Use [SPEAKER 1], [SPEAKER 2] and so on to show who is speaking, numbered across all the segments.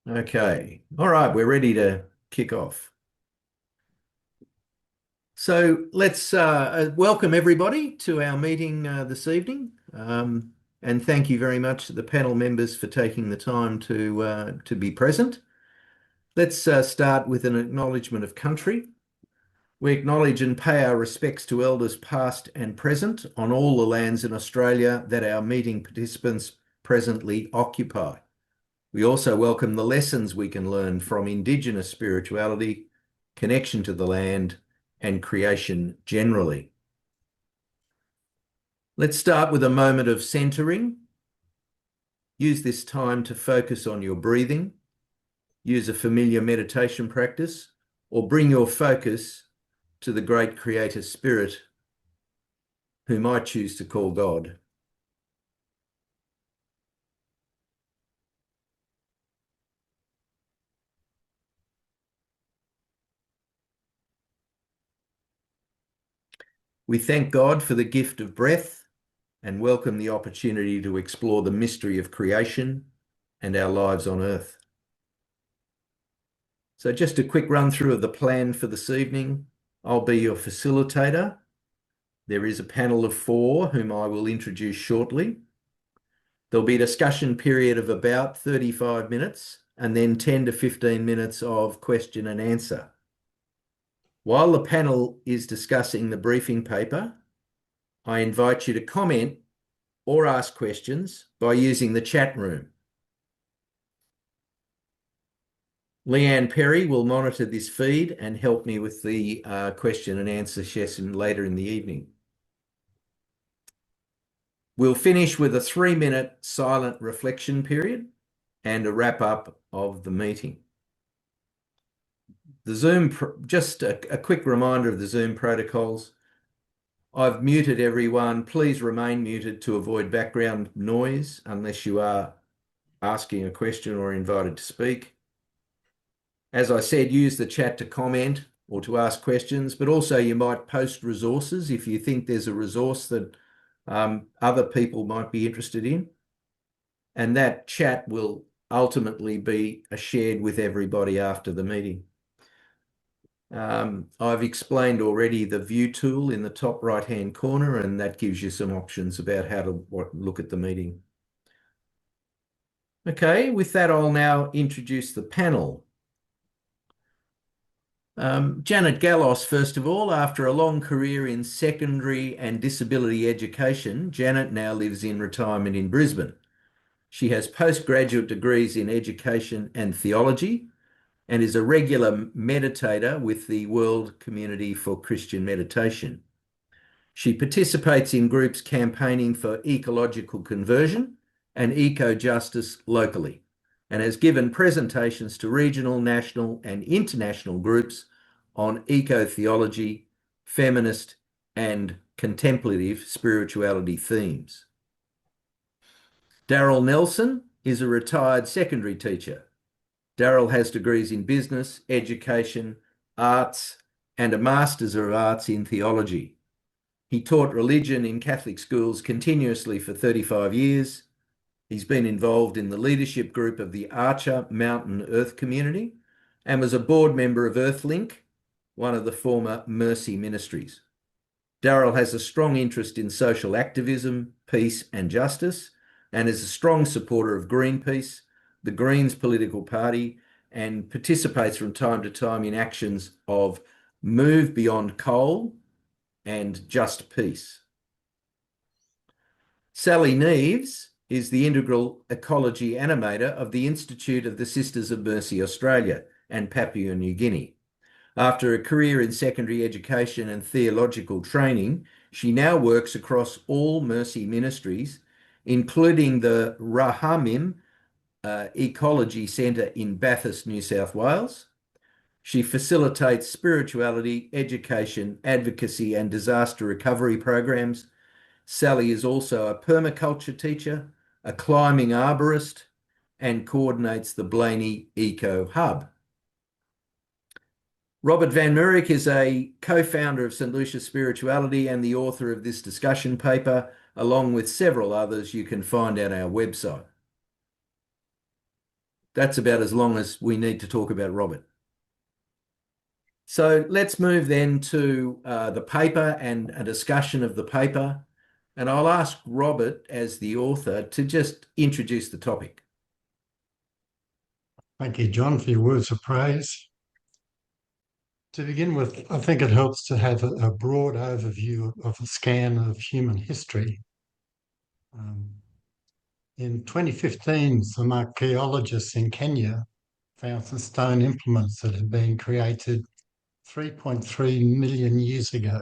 [SPEAKER 1] Okay. All right, we're ready to kick off. So let's welcome everybody to our meeting this evening. And thank you very much to the panel members for taking the time to be present. Let's start with an acknowledgement of country. We acknowledge and pay our respects to elders past and present on all the lands in Australia that our meeting participants presently occupy. We also welcome the lessons we can learn from Indigenous spirituality, connection to the land, and creation generally. Let's start with a moment of centering. Use this time to focus on your breathing. Use a familiar meditation practice, or bring your focus to the great creator spirit, whom I choose to call God. We thank God for the gift of breath and welcome the opportunity to explore the mystery of creation and our lives on earth. So just a quick run through of the plan for this evening. I'll be your facilitator. There is a panel of 4 whom I will introduce shortly. There'll be a discussion period of about 35 minutes and then 10 to 15 minutes of question and answer. While the panel is discussing the briefing paper, I invite you to comment or ask questions by using the chat room. Leanne Perry will monitor this feed and help me with the question and answer session later in the evening. We'll finish with a 3-minute silent reflection period and a wrap up of the meeting. Just a quick reminder of the Zoom protocols. I've muted everyone. Please remain muted to avoid background noise unless you are asking a question or invited to speak. As I said, use the chat to comment or to ask questions, but also you might post resources if you think there's a resource that other people might be interested in. And that chat will ultimately be shared with everybody after the meeting. I've explained already the view tool in the top right-hand corner, and that gives you some options about how to look at the meeting. Okay, with that, I'll now introduce the panel. Janet Gallos, first of all, after a long career in secondary and disability education, Janet now lives in retirement in Brisbane. She has postgraduate degrees in education and theology and is a regular meditator with the World Community for Christian Meditation. She participates in groups campaigning for ecological conversion and eco-justice locally, and has given presentations to regional, national, and international groups on eco-theology, feminist, and contemplative spirituality themes. Daryl Nelson is a retired secondary teacher. Daryl has degrees in business, education, arts, and a Master's of Arts in theology. He taught religion in Catholic schools continuously for 35 years. He's been involved in the leadership group of the Archer Mountain Earth Community and was a board member of Earthlink, one of the former Mercy Ministries. Daryl has a strong interest in social activism, peace and justice, and is a strong supporter of Greenpeace, the Greens political party, and participates from time to time in actions of Move Beyond Coal and Just Peace. Sally Neves is the integral ecology animator of the Institute of the Sisters of Mercy Australia and Papua New Guinea. After a career in secondary education and theological training, she now works across all Mercy ministries, including the Rahamim Ecology Centre in Bathurst, New South Wales. She facilitates spirituality, education, advocacy, and disaster recovery programs. Sally is also a permaculture teacher, a climbing arborist, and coordinates the Blaney Eco Hub. Robert Van Murick is a co-founder of St. Lucia Spirituality and the author of this discussion paper, along with several others you can find at our website. That's about as long as we need to talk about Robert. So let's move then to the paper and a discussion of the paper. And I'll ask Robert, as the author, to just introduce the topic.
[SPEAKER 2] Thank you, John, for your words of praise. To begin with, I think it helps to have a broad overview of a scan of human history. Um, in 2015, some archaeologists in Kenya found some stone implements that had been created 3.3 million years ago,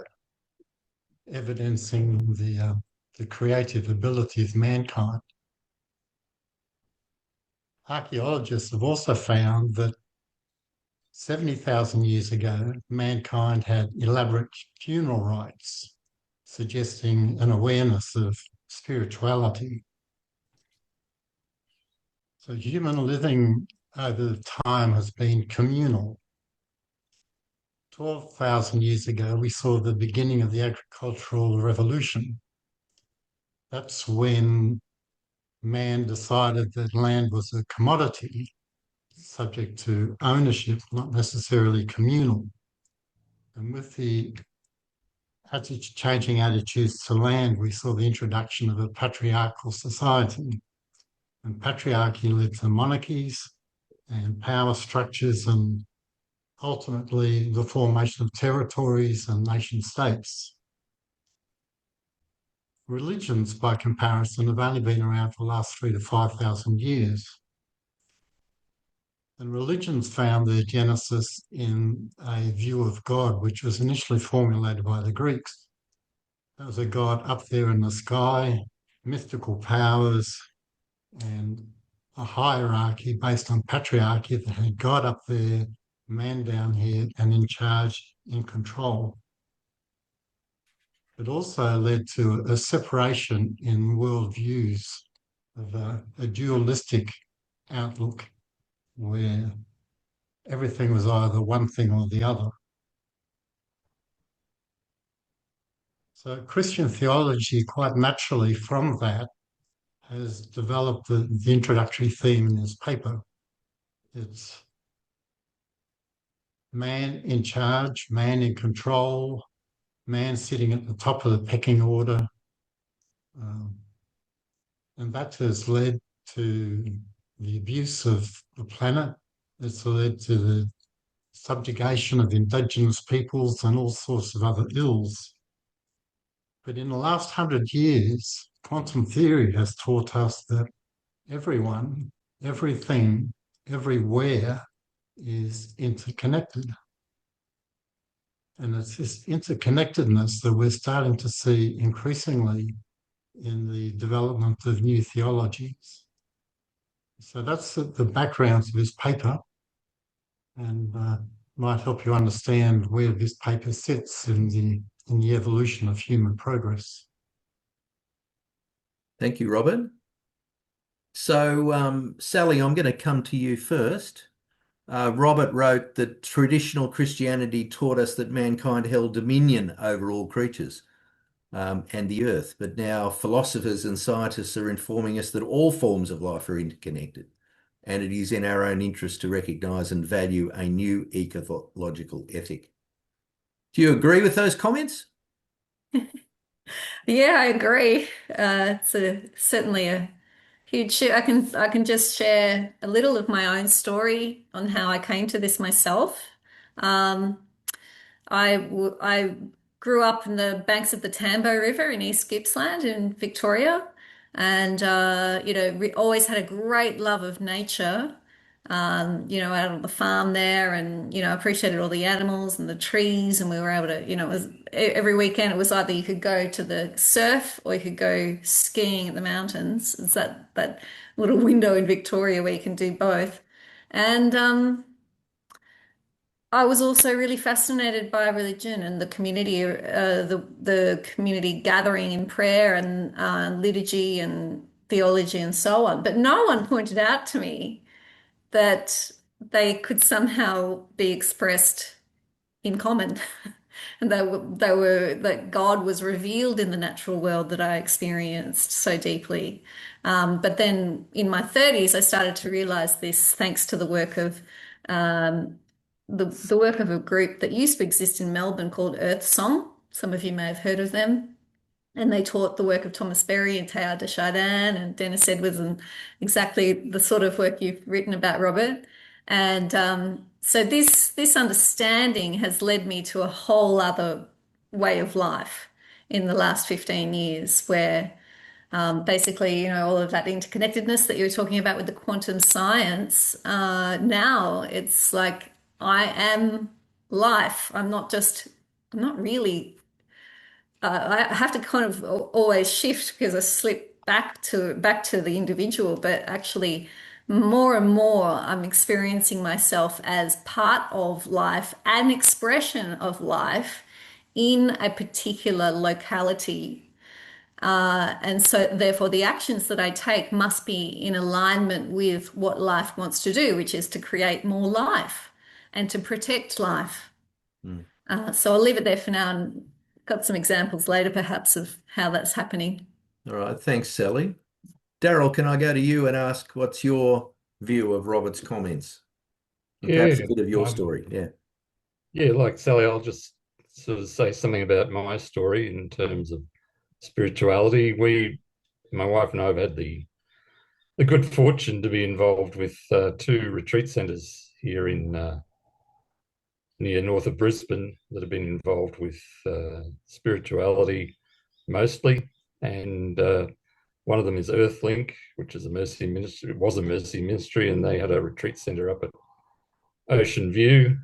[SPEAKER 2] evidencing the creative ability of mankind. Archaeologists have also found that 70,000 years ago, mankind had elaborate funeral rites, suggesting an awareness of spirituality. So human living over time has been communal. 12,000 years ago, we saw the beginning of the agricultural revolution. That's when man decided that land was a commodity subject to ownership, not necessarily communal. And with the changing attitudes to land, we saw the introduction of a patriarchal society. And patriarchy led to monarchies and power structures and ultimately the formation of territories and nation states. Religions, by comparison, have only been around for the last 3,000 to 5,000 years. And religions found their genesis in a view of God, which was initially formulated by the Greeks. There was a God up there in the sky, mystical powers, and a hierarchy based on patriarchy that had God up there, man down here, and in charge, in control. It also led to a separation in worldviews of a dualistic outlook where everything was either one thing or the other. So Christian theology, quite naturally from that, has developed the introductory theme in this paper. It's man in charge, man in control, man sitting at the top of the pecking order. Um, and that has led to the abuse of the planet. It's led to the subjugation of indigenous peoples and all sorts of other ills. But in the last 100 years, quantum theory has taught us that everyone, everything, everywhere is interconnected. And it's this interconnectedness that we're starting to see increasingly in the development of new theologies. So that's the background to this paper, and might help you understand where this paper sits in the evolution of human progress.
[SPEAKER 1] Thank you, Robert. So, Sally, I'm going to come to you first. Robert wrote that traditional Christianity taught us that mankind held dominion over all creatures and the earth, but now philosophers and scientists are informing us that all forms of life are interconnected, and it is in our own interest to recognise and value a new ecological ethic. Do you agree with those comments?
[SPEAKER 3] Yeah, I agree. Certainly a huge shift. I can just share a little of my own story on how I came to this myself. Um, I grew up in the banks of the Tambo River in East Gippsland in Victoria, and always had a great love of nature. Out on the farm there, and appreciated all the animals and the trees, and we were able to, it was every weekend. It was either you could go to the surf or you could go skiing at the mountains. It's that little window in Victoria where you can do both, and I was also really fascinated by religion and the community, the community gathering in prayer and liturgy and theology and so on. But no one pointed out to me that they could somehow be expressed in common. And they were that God was revealed in the natural world that I experienced so deeply. But then in my 30s, I started to realize this thanks to the work of the work of a group that used to exist in Melbourne called Earth Song. Some of you may have heard of them. And they taught the work of Thomas Berry and Teilhard de Chardin and Dennis Edwards and exactly the sort of work you've written about, Robert. And so this understanding has led me to a whole other way of life in the last 15 years, where basically, all of that interconnectedness that you were talking about with the quantum science, now it's like I am life. I'm not really I have to kind of always shift because I slip back to the individual, but actually more and more I'm experiencing myself as part of life, an expression of life in a particular locality. And so therefore the actions that I take must be in alignment with what life wants to do, which is to create more life and to protect life.
[SPEAKER 1] Mm.
[SPEAKER 3] So I'll leave it there for now and got some examples later, perhaps, of how that's happening.
[SPEAKER 1] All right. Thanks, Sally. Daryl, can I go to you and ask what's your view of Robert's comments and perhaps
[SPEAKER 4] Yeah,
[SPEAKER 1] a bit of your story? Yeah.
[SPEAKER 4] yeah, like Sally, I'll just sort of say something about my story in terms of spirituality. My wife and I have had the good fortune to be involved with two retreat centres here in near north of Brisbane that have been involved with spirituality mostly, and one of them is Earthlink, which is a mercy ministry. It was a mercy ministry, and they had a retreat centre up at Ocean View,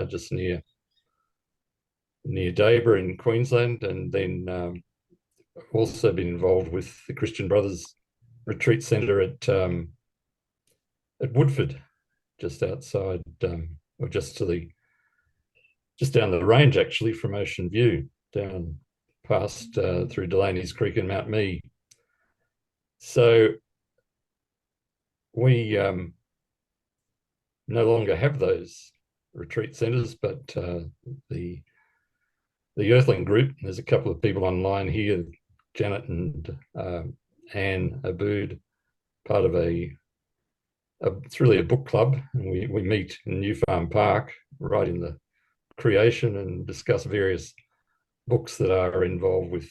[SPEAKER 4] just near Neighbours in Queensland, and then also been involved with the Christian Brothers Retreat Centre at Woodford, just outside, or just down the range actually from Ocean View, down past through Delaney's Creek and Mount Mee. So we no longer have those retreat centres, but the Earthling group, there's a couple of people online here, Janet and Anne Abood, part of it's really a book club, and we meet in New Farm Park right in the creation and discuss various books that are involved with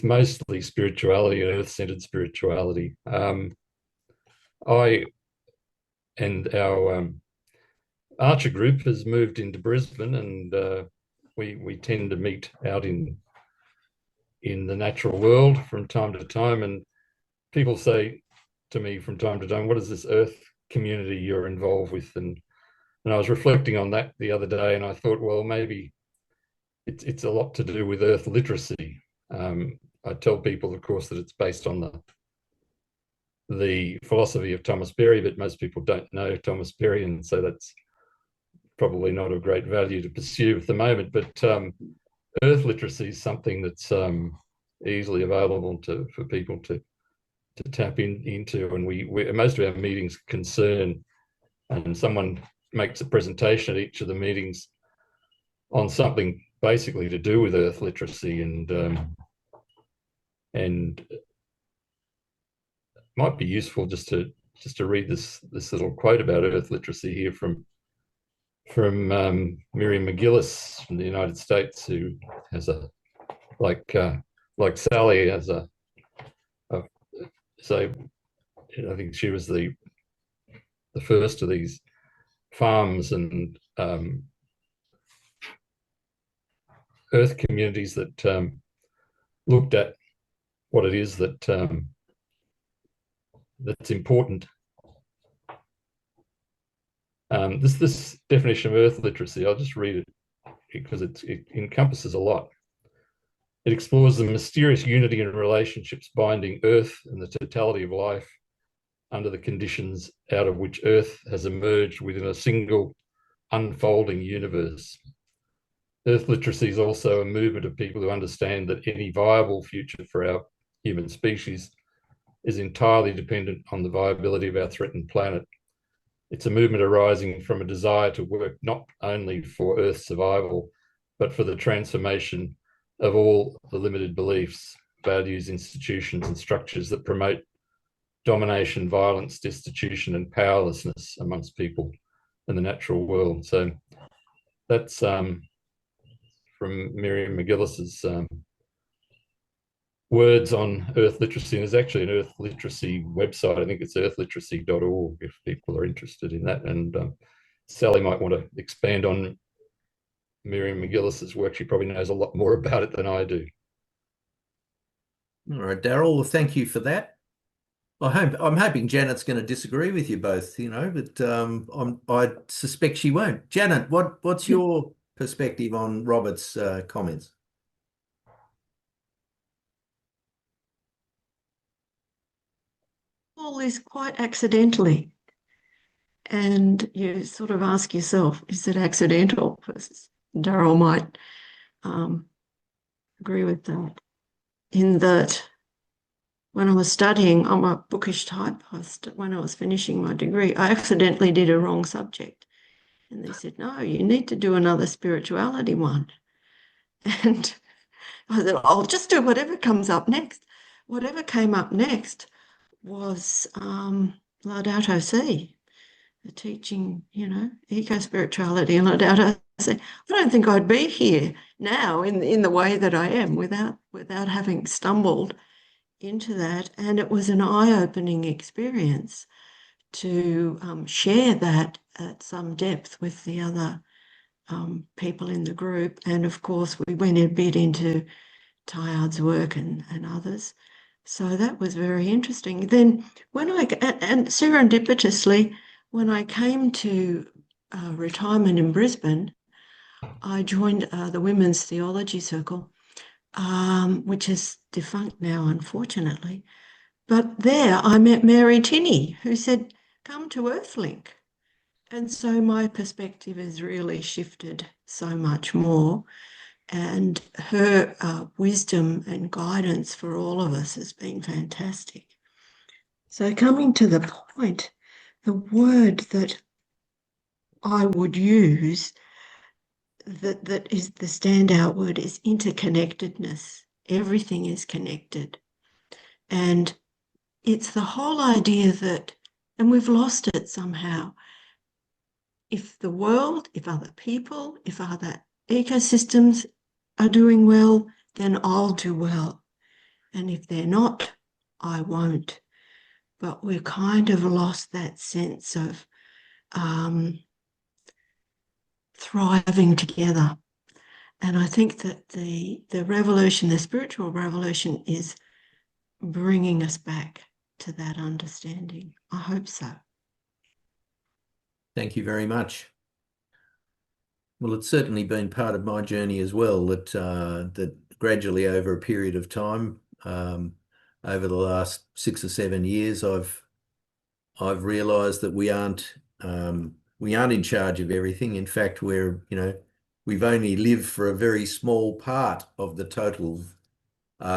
[SPEAKER 4] mostly spirituality and earth-centered spirituality. I and our Archer group has moved into Brisbane, and we tend to meet out in the natural world from time to time. And people say to me from time to time, "What is this Earth community you're involved with?" And I was reflecting on that the other day, and I thought, well, maybe it's a lot to do with Earth literacy. I tell people, of course, that it's based on the philosophy of Thomas Berry, but most people don't know Thomas Berry, and so that's probably not of great value to pursue at the moment. But Earth literacy is something that's easily available for people to tap into, and we most of our meetings concern, and someone makes a presentation at each of the meetings on something basically to do with Earth literacy, and it might be useful just to read this little quote about Earth literacy here from Miriam McGillis from the United States, who has like Sally has so I think she was the first of these farms and earth communities that looked at what it is that's important. This definition of earth literacy, I'll just read it because it encompasses a lot. It explores the mysterious unity and relationships binding Earth and the totality of life under the conditions out of which Earth has emerged within a single unfolding universe. Earth literacy is also a movement of people who understand that any viable future for our human species is entirely dependent on the viability of our threatened planet. It's a movement arising from a desire to work not only for Earth's survival, but for the transformation of all the limited beliefs, values, institutions, and structures that promote domination, violence, destitution, and powerlessness amongst people in the natural world. So that's from Miriam McGillis's words on earth literacy. And there's actually an earth literacy website. I think it's earthliteracy.org if people are interested in that. And Sally might want to expand on Miriam McGillis's work. She probably knows a lot more about it than I do.
[SPEAKER 1] All right, Daryl, well, thank you for that. I'm hoping Janet's going to disagree with you both, but I suspect she won't. Janet, what's your perspective on Robert's comments?
[SPEAKER 5] All this quite accidentally. And you sort of ask yourself, is it accidental? Daryl might agree with that. In that, when I was studying, I'm a bookish type. When I was finishing my degree, I accidentally did a wrong subject. And they said, no, you need to do another spirituality one. And I said, I'll just do whatever comes up next. Whatever came up next was Laudato Si, the teaching, eco-spirituality and Laudato Si. I don't think I'd be here now in the way that I am without having stumbled into that. And it was an eye-opening experience to share that at some depth with the other people in the group. And of course, we went a bit into Teilhard's work and others. So that was very interesting. Then and serendipitously, when I came to retirement in Brisbane, I joined the Women's Theology Circle, which is defunct now, unfortunately. But there I met Mary Tinney, who said, come to Earthlink. And so my perspective has really shifted so much more. And her wisdom and guidance for all of us has been fantastic. So coming to the point, the word that I would use that is the standout word is interconnectedness. Everything is connected. And it's the whole idea that, and we've lost it somehow, if the world, if other people, if other ecosystems are doing well, then I'll do well. And if they're not, I won't. But we've kind of lost that sense of thriving together. And I think that the revolution, the spiritual revolution, is bringing us back to that understanding. I hope so.
[SPEAKER 1] Thank you very much. Well, it's certainly been part of my journey as well, that gradually over a period of time, over the last 6 or 7 years, I've realised that we aren't in charge of everything. In fact, we've only lived for a very small part of the total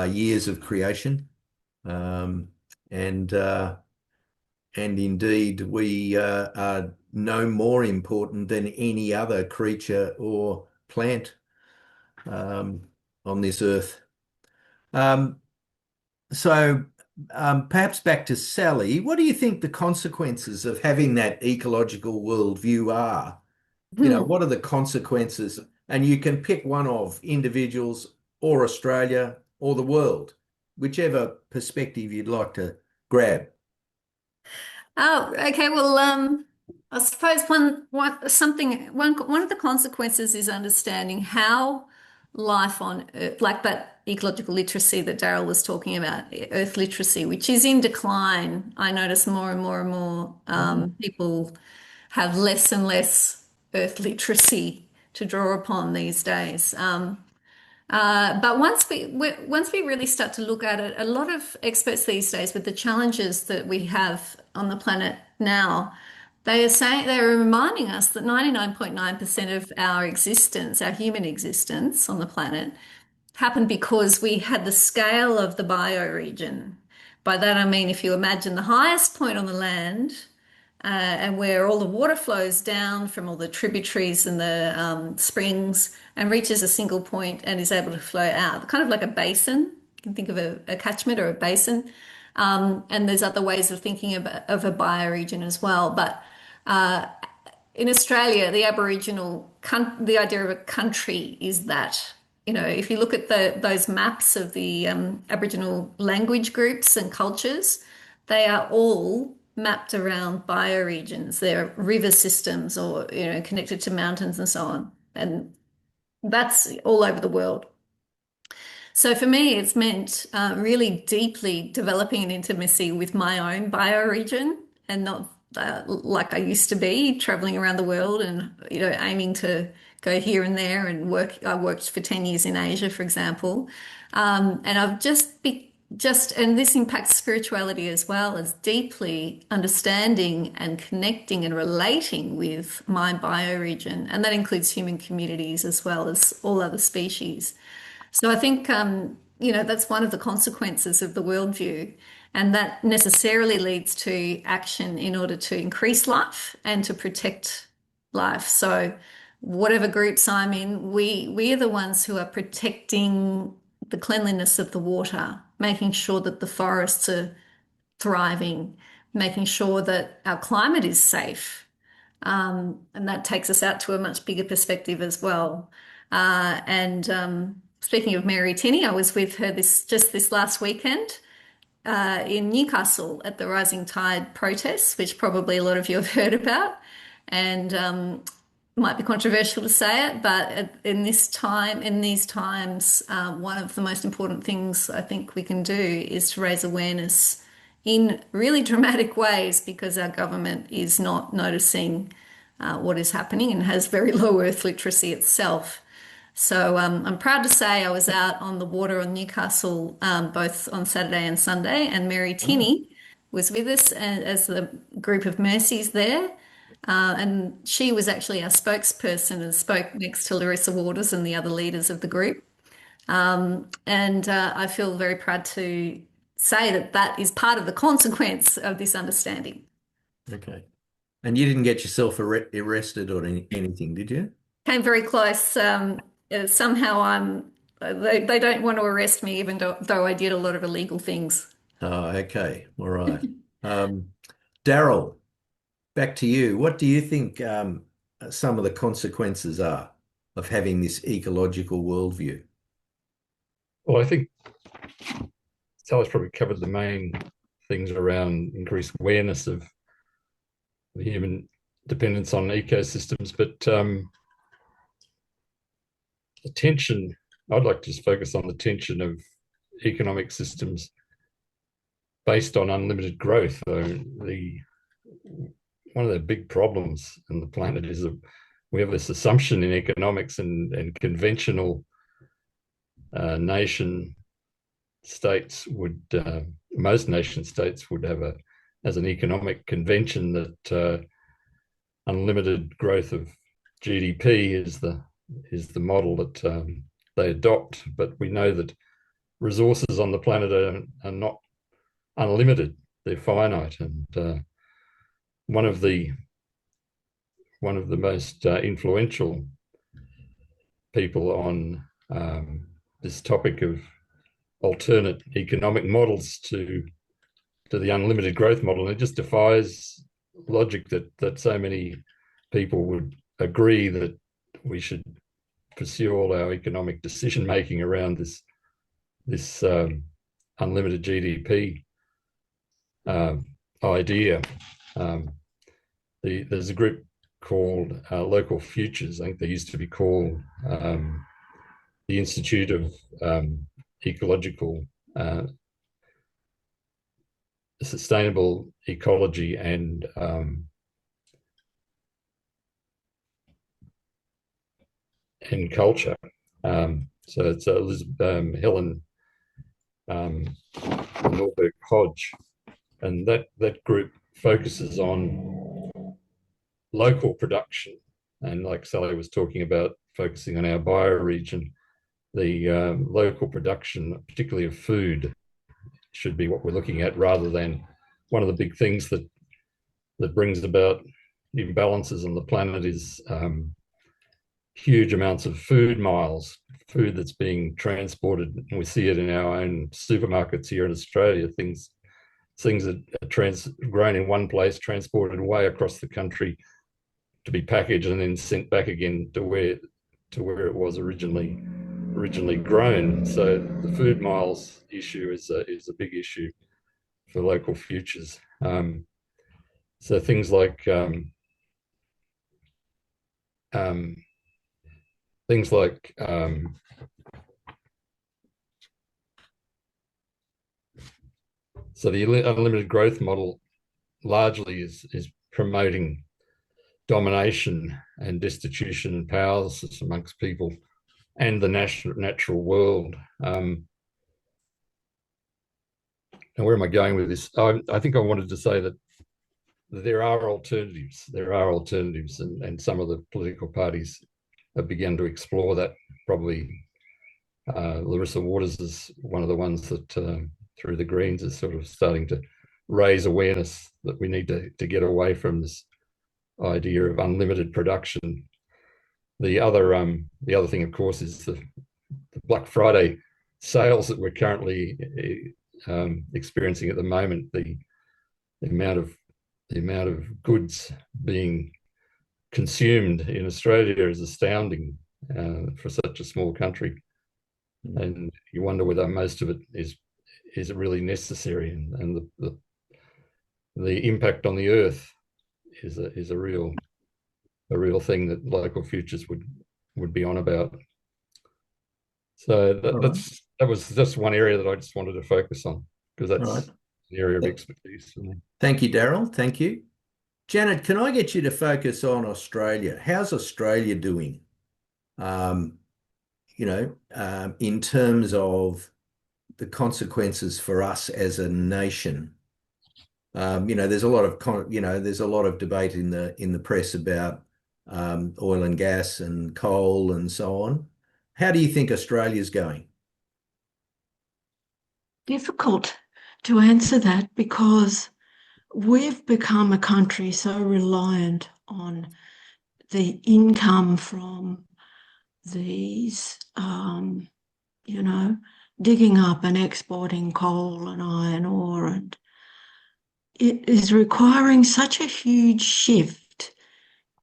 [SPEAKER 1] years of creation, and indeed we are no more important than any other creature or plant on this earth. So perhaps back to Sally, what do you think the consequences of having that ecological worldview are? What are the consequences? And you can pick one of individuals or Australia or the world, whichever perspective you'd like to grab.
[SPEAKER 3] Oh, okay. Well, I suppose one of the consequences is understanding how life on Earth, like that ecological literacy that Daryl was talking about, Earth literacy, which is in decline. I notice more and more and more people have less and less Earth literacy to draw upon these days. But once we really start to look at it, a lot of experts these days, with the challenges that we have on the planet now, they're reminding us that 99.9% of our existence, our human existence on the planet, happened because we had the scale of the bioregion. By that I mean, if you imagine the highest point on the land and where all the water flows down from all the tributaries and the springs and reaches a single point and is able to flow out, kind of like a basin. You can think of a catchment or a basin. And there's other ways of thinking of a bioregion as well. But in Australia, the the idea of a country is that, if you look at those maps of the Aboriginal language groups and cultures, they are all mapped around bioregions. They're river systems or, connected to mountains and so on. And that's all over the world. So for me, it's meant really deeply developing an intimacy with my own bioregion and not like I used to be, traveling around the world and, aiming to go here and there and work. I worked for 10 years in Asia, for example. And I've and this impacts spirituality as well, as deeply understanding and connecting and relating with my bioregion. And that includes human communities as well as all other species. So I think, that's one of the consequences of the worldview. And that necessarily leads to action in order to increase life and to protect life. So whatever groups I'm in, we are the ones who are protecting the cleanliness of the water, making sure that the forests are thriving, making sure that our climate is safe. And that takes us out to a much bigger perspective as well. Speaking of Mary Tinney, I was with her this last weekend in Newcastle at the Rising Tide protests, which probably a lot of you have heard about, and might be controversial to say it, but in these times, one of the most important things I think we can do is to raise awareness in really dramatic ways, because our government is not noticing what is happening and has very low earth literacy itself. So I'm proud to say I was out on the water on Newcastle both on Saturday and Sunday, and Mary Tinney was with us as the group of Mercies there. And she was actually our spokesperson and spoke next to Larissa Waters and the other leaders of the group. I feel very proud to say that is part of the consequence of this understanding.
[SPEAKER 1] Okay. And you didn't get yourself arrested or anything, did you?
[SPEAKER 3] Came very close. Somehow they don't want to arrest me, even though I did a lot of illegal things.
[SPEAKER 1] Oh, okay. All right. Daryl, back to you. What do you think some of the consequences are of having this ecological worldview?
[SPEAKER 4] Well, I think Sally's probably covered the main things around increased awareness of the human dependence on ecosystems, but the tension, I'd like to just focus on the tension of economic systems based on unlimited growth. One of the big problems on the planet is that we have this assumption in economics and conventional nation states most nation states would have as an economic convention that unlimited growth of GDP is the model that they adopt. But we know that resources on the planet are not unlimited; they're finite. And one of the most influential people on this topic of alternate economic models to the unlimited growth model, and it just defies logic that so many people would agree that we should pursue all our economic decision making around this unlimited GDP idea. There's a group called Local Futures. I think they used to be called the Institute of Ecological Sustainable Ecology and Culture. So it's Helen Norberg Hodge, and that group focuses on local production, and like Sally was talking about, focusing on our bioregion, the local production, particularly of food, should be what we're looking at, rather than one of the big things that that brings about imbalances on the planet is huge amounts of food miles, food that's being transported. And we see it in our own supermarkets here in Australia. Things that are grown in one place, transported way across the country to be packaged and then sent back again to where it was originally grown. So the food miles issue is a big issue for local futures. So things like so the unlimited growth model largely is promoting domination and destitution and powerlessness amongst people and the natural world. And where am I going with this? I think I wanted to say that there are alternatives. And some of the political parties have begun to explore that. Probably Larissa Waters is one of the ones that, through the Greens, is sort of starting to raise awareness that we need to get away from this idea of unlimited production. The other thing, of course, is the Black Friday sales that we're currently experiencing at the moment. The amount of goods being consumed in Australia is astounding for such a small country, and you wonder whether most of it is really necessary, and the impact on the earth is a real thing that local futures would be on about. So that was just one area that I just wanted to focus on, because that's an area of expertise for me.
[SPEAKER 1] Thank you, Daryl. Thank you. Janet, can I get you to focus on Australia? How's Australia doing? In terms of the consequences for us as a nation. There's a lot of debate in the press about oil and gas and coal and so on. How do you think Australia's going?
[SPEAKER 5] Difficult to answer that, because we've become a country so reliant on the income from these, digging up and exporting coal and iron ore, and it is requiring such a huge shift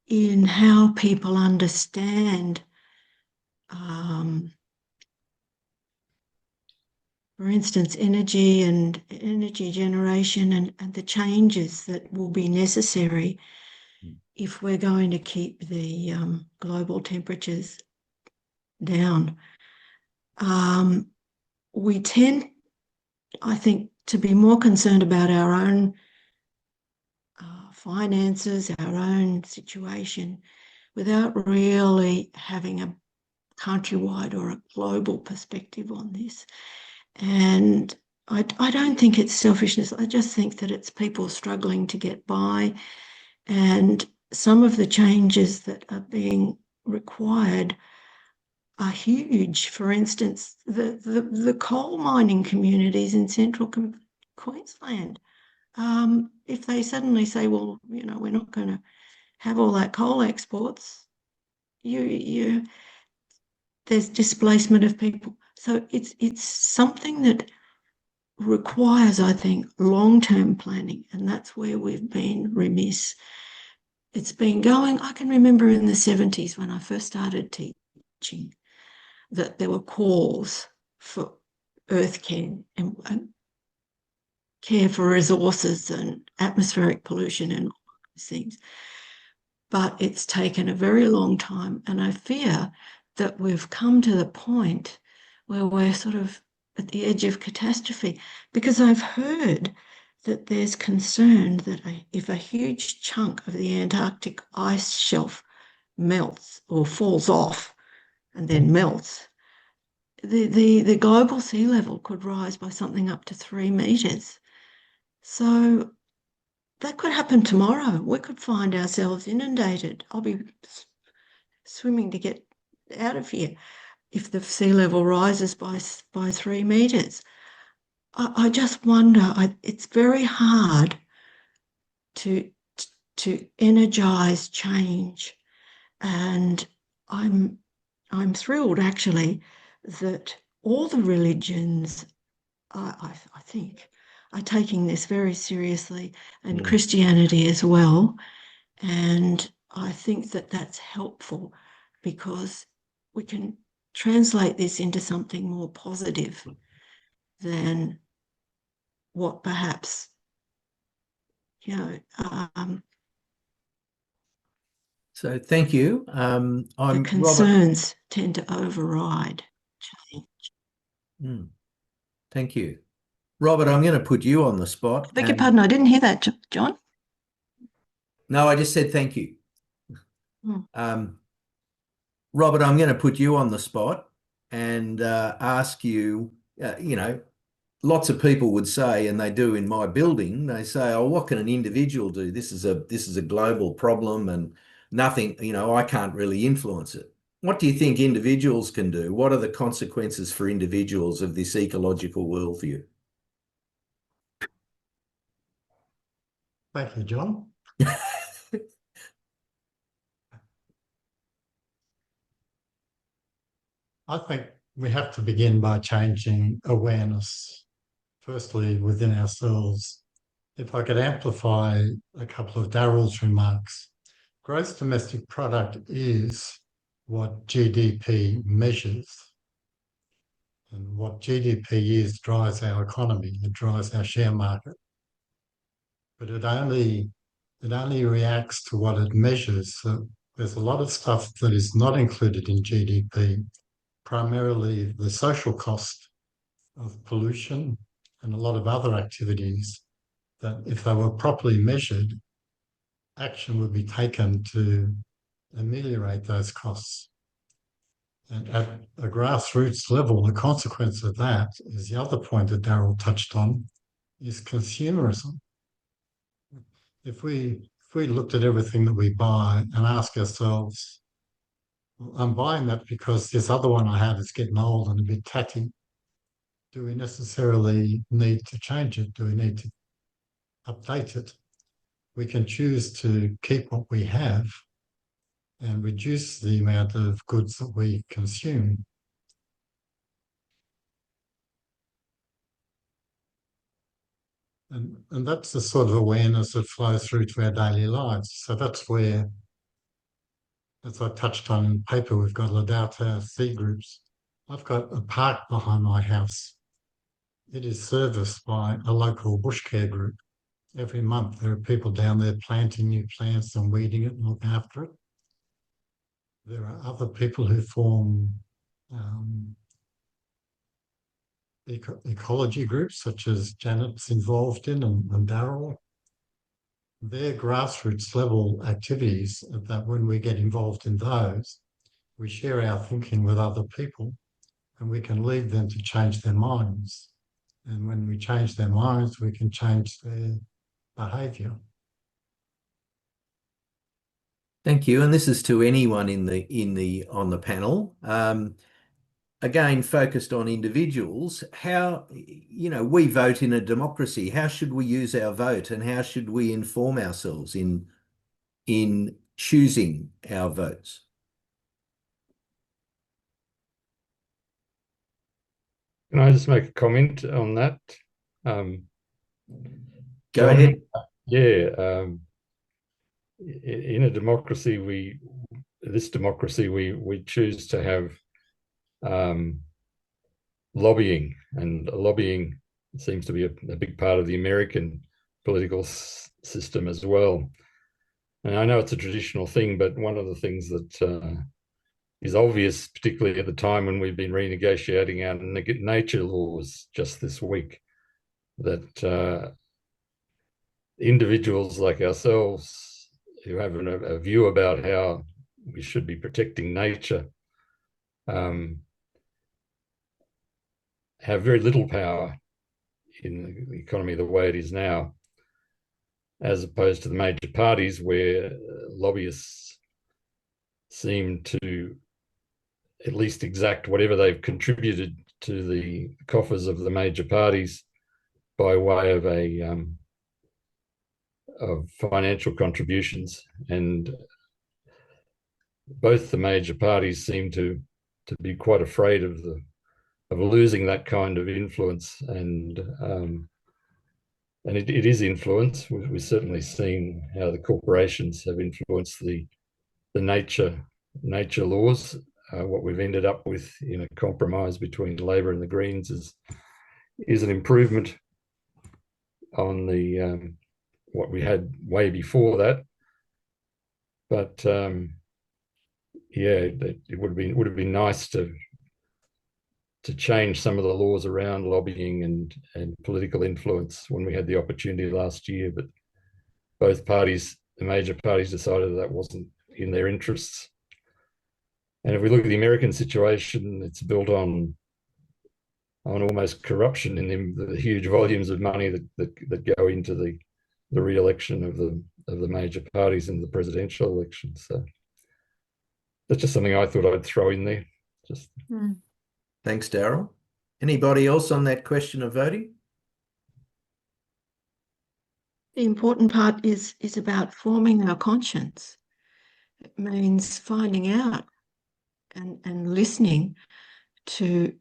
[SPEAKER 5] in how people understand, for instance, energy and energy generation, and the changes that will be necessary if we're going to keep the global temperatures down. We tend, I think, to be more concerned about our own finances, our own situation, without really having a countrywide or a global perspective on this. And I don't think it's selfishness. I just think that it's people struggling to get by, and some of the changes that are being required are huge. For instance, the coal mining communities in central Queensland, if they suddenly say, well, we're not going to have all that coal exports, there's displacement of people. So it's something that requires, I think, long-term planning, and that's where we've been remiss. It's been going, I can remember in the 70s when I first started teaching, that there were calls for earth care and care for resources and atmospheric pollution and all these things. But it's taken a very long time, and I fear that we've come to the point where we're sort of at the edge of catastrophe, because I've heard that there's concern that if a huge chunk of the Antarctic ice shelf melts or falls off and then melts, the global sea level could rise by something up to 3 meters. So that could happen tomorrow. We could find ourselves inundated. I'll be swimming to get out of here if the sea level rises by 3 meters. I just wonder, it's very hard to to energize change. And I'm thrilled actually that all the religions, I think, are taking this very seriously, and Christianity as well. And I think that that's helpful because we can translate this into something more positive than what perhaps,
[SPEAKER 1] So thank you.
[SPEAKER 5] the concerns tend to override change.
[SPEAKER 1] Thank you. Robert, I'm going to put you on the spot.
[SPEAKER 5] Beg your pardon, I didn't hear that, John.
[SPEAKER 1] No, I just said thank you. Robert, I'm going to put you on the spot and ask you, lots of people would say, and they do in my building, they say, oh, what can an individual do? This is a global problem and nothing, I can't really influence it. What do you think individuals can do? What are the consequences for individuals of this ecological worldview?
[SPEAKER 2] Thank you, John. I think we have to begin by changing awareness, firstly within ourselves. If I could amplify a couple of Darryl's remarks, gross domestic product is what GDP measures. And what GDP is drives our economy, it drives our share market. But it only reacts to what it measures. So there's a lot of stuff that is not included in GDP, primarily the social cost of pollution and a lot of other activities that if they were properly measured, action would be taken to ameliorate those costs. And at a grassroots level, the consequence of that is the other point that Darryl touched on, is consumerism. If we looked at everything that we buy and ask ourselves, well, I'm buying that because this other one I have is getting old and a bit tatty. Do we necessarily need to change it? Do we need to update it? We can choose to keep what we have and reduce the amount of goods that we consume. And that's the sort of awareness that flows through to our daily lives. So that's where, as I touched on in the paper, we've got Ladauta C groups. I've got a park behind my house. It is serviced by a local bush care group. Every month there are people down there planting new plants and weeding it and looking after it. There are other people who form ecology groups, such as Janet's involved in and Darryl. They're grassroots level activities that when we get involved in those, we share our thinking with other people and we can lead them to change their minds. And when we change their minds, we can change their behaviour.
[SPEAKER 1] Thank you. And this is to anyone on the panel. Again, focused on individuals, how, we vote in a democracy. How should we use our vote and how should we inform ourselves in choosing our votes?
[SPEAKER 4] Can I just make a comment on that?
[SPEAKER 1] Go ahead.
[SPEAKER 4] Yeah. In a democracy, we choose to have lobbying, and lobbying seems to be a big part of the American political system as well. And I know it's a traditional thing, but one of the things that is obvious, particularly at the time when we've been renegotiating our nature laws just this week, that individuals like ourselves who have a view about how we should be protecting nature have very little power in the economy the way it is now, as opposed to the major parties where lobbyists seem to at least exact whatever they've contributed to the coffers of the major parties by way of of financial contributions, and both the major parties seem to be quite afraid of losing that kind of influence, and it is influence. We've certainly seen how the corporations have influenced the nature laws. What we've ended up with in a compromise between Labor and the Greens is an improvement on the what we had way before that. But yeah, it would have been nice to change some of the laws around lobbying and political influence when we had the opportunity last year. But both parties, the major parties, decided that wasn't in their interests. And if we look at the American situation, it's built on almost corruption in the huge volumes of money that go into the re-election of the major parties in the presidential election. So that's just something I thought I'd throw in there. Just
[SPEAKER 1] Thanks, Daryl. Anybody else on that question of voting?
[SPEAKER 5] The important part is about forming our conscience. It means finding out and listening to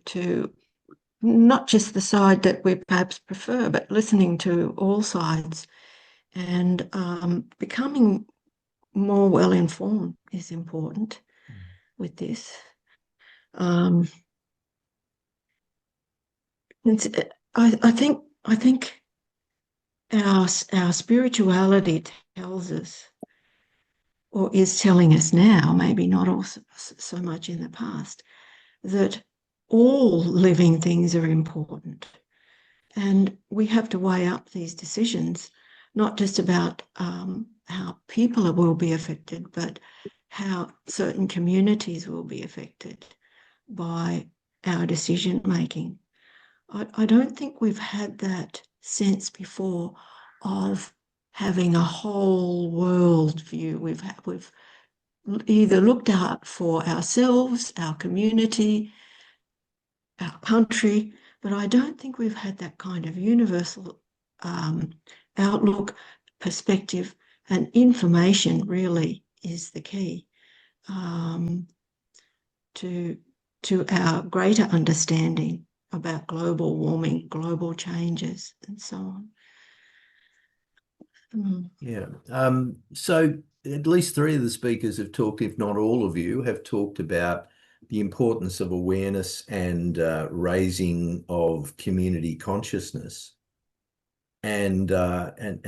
[SPEAKER 5] not just the side that we perhaps prefer, but listening to all sides, and becoming more well informed is important with this. I think our spirituality tells us, or is telling us now, maybe not also so much in the past, that all living things are important. And we have to weigh up these decisions, not just about how people will be affected, but how certain communities will be affected by our decision making. I don't think we've had that sense before of having a whole world view. We've either looked out for ourselves, our community, our country, but I don't think we've had that kind of universal outlook, perspective, and information really is the key to our greater understanding about global warming, global changes, and so on.
[SPEAKER 1] Yeah. So at least three of the speakers have talked, if not all of you, have talked about the importance of awareness and raising of community consciousness. And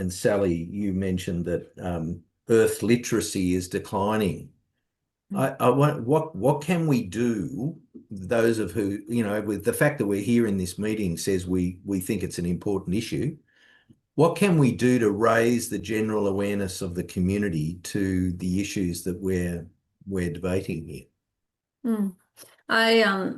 [SPEAKER 1] Sally, you mentioned that earth literacy is declining. What can we do? Those of who, with the fact that we're here in this meeting says we think it's an important issue. What can we do to raise the general awareness of the community to the issues that we're debating here?
[SPEAKER 3] I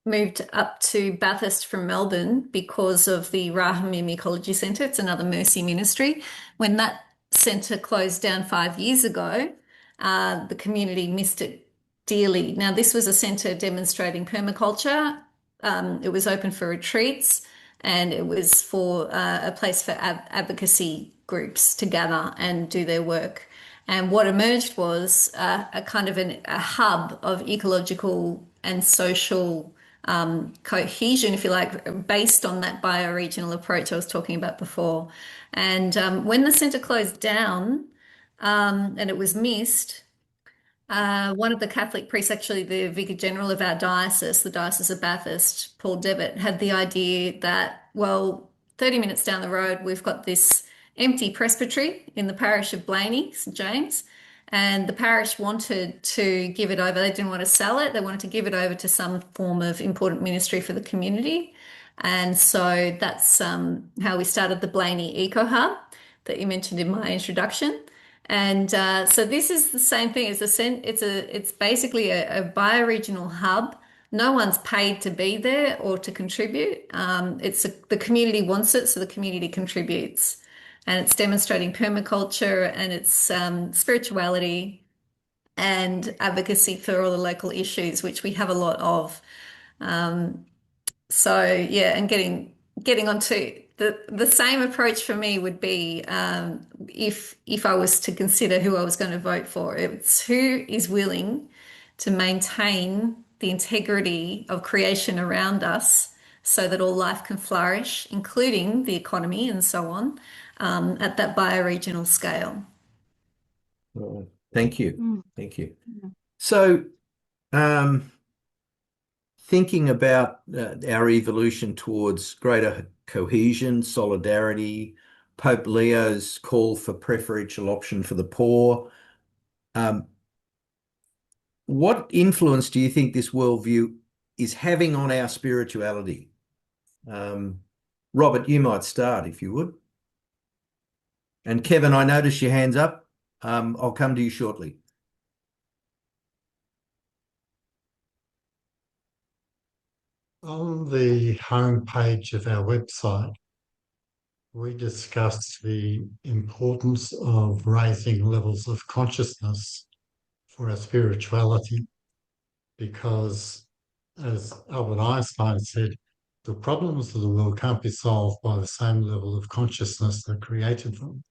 [SPEAKER 3] moved up to Bathurst from Melbourne because of the Rahamim Ecology Centre. It's another Mercy ministry. When that centre closed down 5 years ago, the community missed it dearly. Now, this was a centre demonstrating permaculture. It was open for retreats, and it was for a place for advocacy groups to gather and do their work. And what emerged was a kind of a hub of ecological and social cohesion, if you like, based on that bioregional approach I was talking about before. And when the centre closed down and it was missed, one of the Catholic priests, actually the Vicar General of our diocese, the Diocese of Bathurst, Paul Devitt, had the idea that, well, 30 minutes down the road, we've got this empty presbytery in the parish of Blaney, St James, and the parish wanted to give it over. They didn't want to sell it. They wanted to give it over to some form of important ministry for the community. And so that's how we started the Blaney Eco Hub that you mentioned in my introduction. And so this is the same thing. It's basically a bioregional hub. No one's paid to be there or to contribute. The community wants it, so the community contributes. And it's demonstrating permaculture and it's spirituality and advocacy for all the local issues, which we have a lot of. So yeah, and getting onto the same approach for me would be if I was to consider who I was going to vote for. It's who is willing to maintain the integrity of creation around us so that all life can flourish, including the economy and so on, at that bioregional scale.
[SPEAKER 1] Well, thank you.
[SPEAKER 5] Mm.
[SPEAKER 1] Thank you.
[SPEAKER 5] Mm.
[SPEAKER 1] So, thinking about our evolution towards greater cohesion, solidarity, Pope Leo's call for preferential option for the poor, what influence do you think this worldview is having on our spirituality? Robert, you might start if you would. And Kevin, I notice your hands up. I'll come to you shortly.
[SPEAKER 2] On the homepage of our website, we discussed the importance of raising levels of consciousness for our spirituality, because, as Albert Einstein said, the problems of the world can't be solved by the same level of consciousness that created them.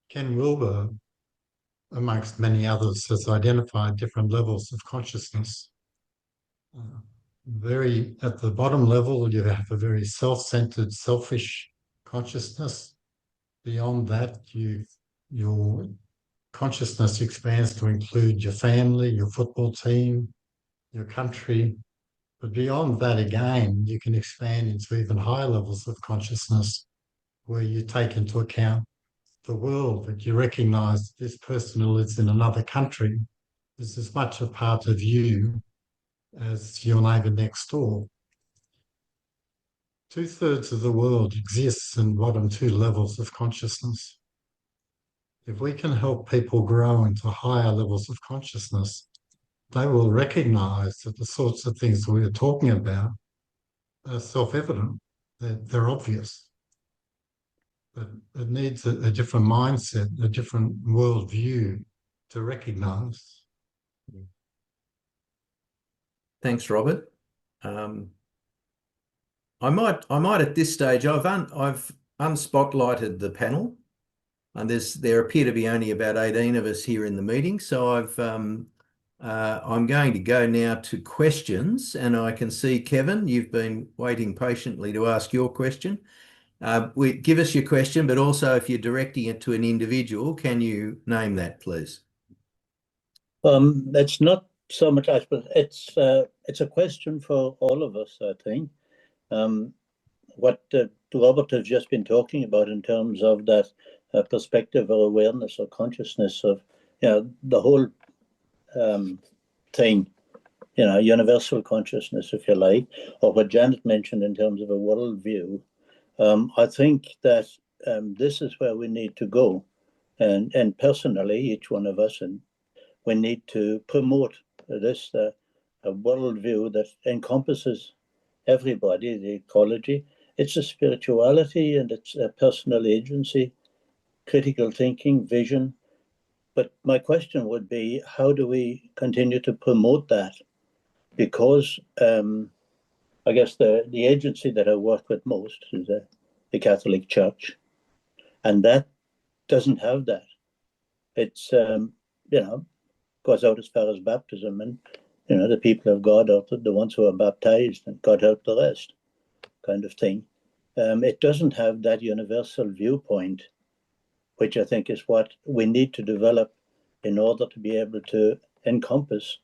[SPEAKER 2] Ken Wilber, amongst many others, has identified different levels of consciousness. Very at the bottom level, you have a very self-centered, selfish consciousness. Beyond that, your consciousness expands to include your family, your football team, your country. But beyond that, again, you can expand into even higher levels of consciousness where you take into account the world, that you recognize this person who lives in another country is as much a part of you as your neighbour next door. 2/3 of the world exists in bottom two levels of consciousness. If we can help people grow into higher levels of consciousness, they will recognize that the sorts of things that we are talking about are self-evident, they're obvious. But it needs a different mindset, a different worldview to recognize.
[SPEAKER 1] Thanks, Robert. I might at this stage, I've unspotlighted the panel, and there appear to be only about 18 of us here in the meeting. So I'm going to go now to questions, and I can see Kevin, you've been waiting patiently to ask your question. Give us your question, but also if you're directing it to an individual, can you name that, please?
[SPEAKER 6] It's not so much, I suppose, it's a question for all of us, I think. What Robert has just been talking about in terms of that perspective or awareness or consciousness of, the whole thing, universal consciousness, if you like, or what Janet mentioned in terms of a worldview. I think that this is where we need to go. And personally, each one of us, and we need to promote this a worldview that encompasses everybody, the ecology. It's a spirituality and it's a personal agency, critical thinking, vision. But my question would be, how do we continue to promote that? Because I guess the agency that I work with most is the Catholic Church, and that doesn't have that. It's goes out as far as baptism, and the people of God are the ones who are baptized, and God help the rest, kind of thing. It doesn't have that universal viewpoint, which I think is what we need to develop in order to be able to encompass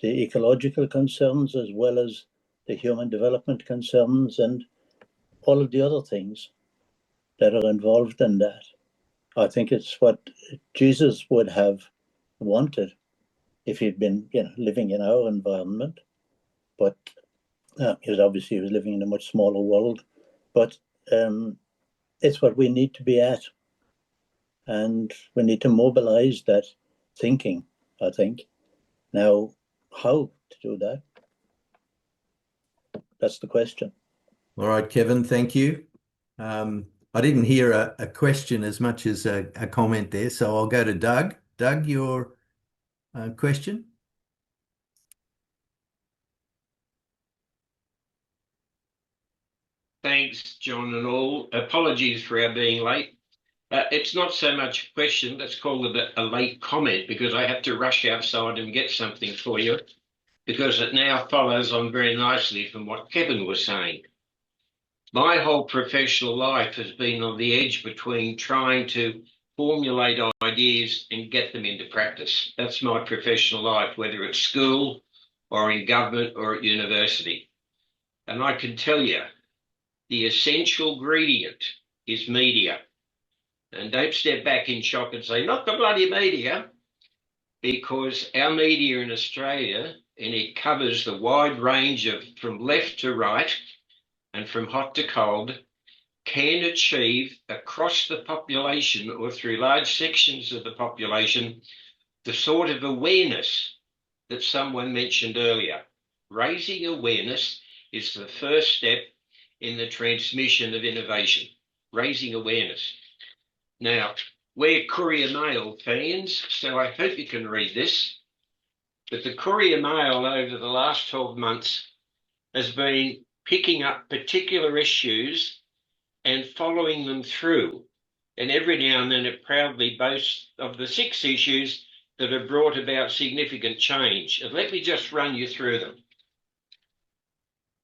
[SPEAKER 6] the ecological concerns as well as the human development concerns and all of the other things that are involved in that. I think it's what Jesus would have wanted if he'd been, living in our environment. But he was living in a much smaller world. But it's what we need to be at. And we need to mobilize that thinking, I think. Now, how to do that? That's the question.
[SPEAKER 1] All right, Kevin, thank you. I didn't hear a question as much as a comment there, so I'll go to Doug. Doug, your question?
[SPEAKER 7] Thanks, John and all. Apologies for our being late. It's not so much a question, let's call it a late comment, because I have to rush outside and get something for you, because it now follows on very nicely from what Kevin was saying. My whole professional life has been on the edge between trying to formulate ideas and get them into practice. That's my professional life, whether it's school or in government or at university. And I can tell you, the essential ingredient is media. And don't step back in shock and say, not the bloody media, because our media in Australia, and it covers the wide range of from left to right and from hot to cold, can achieve across the population or through large sections of the population the sort of awareness that someone mentioned earlier. Raising awareness is the first step in the transmission of innovation, raising awareness. Now, we're Courier Mail fans, so I hope you can read this. But the Courier Mail over the last 12 months has been picking up particular issues and following them through. And every now and then it proudly boasts of the 6 issues that have brought about significant change. And let me just run you through them.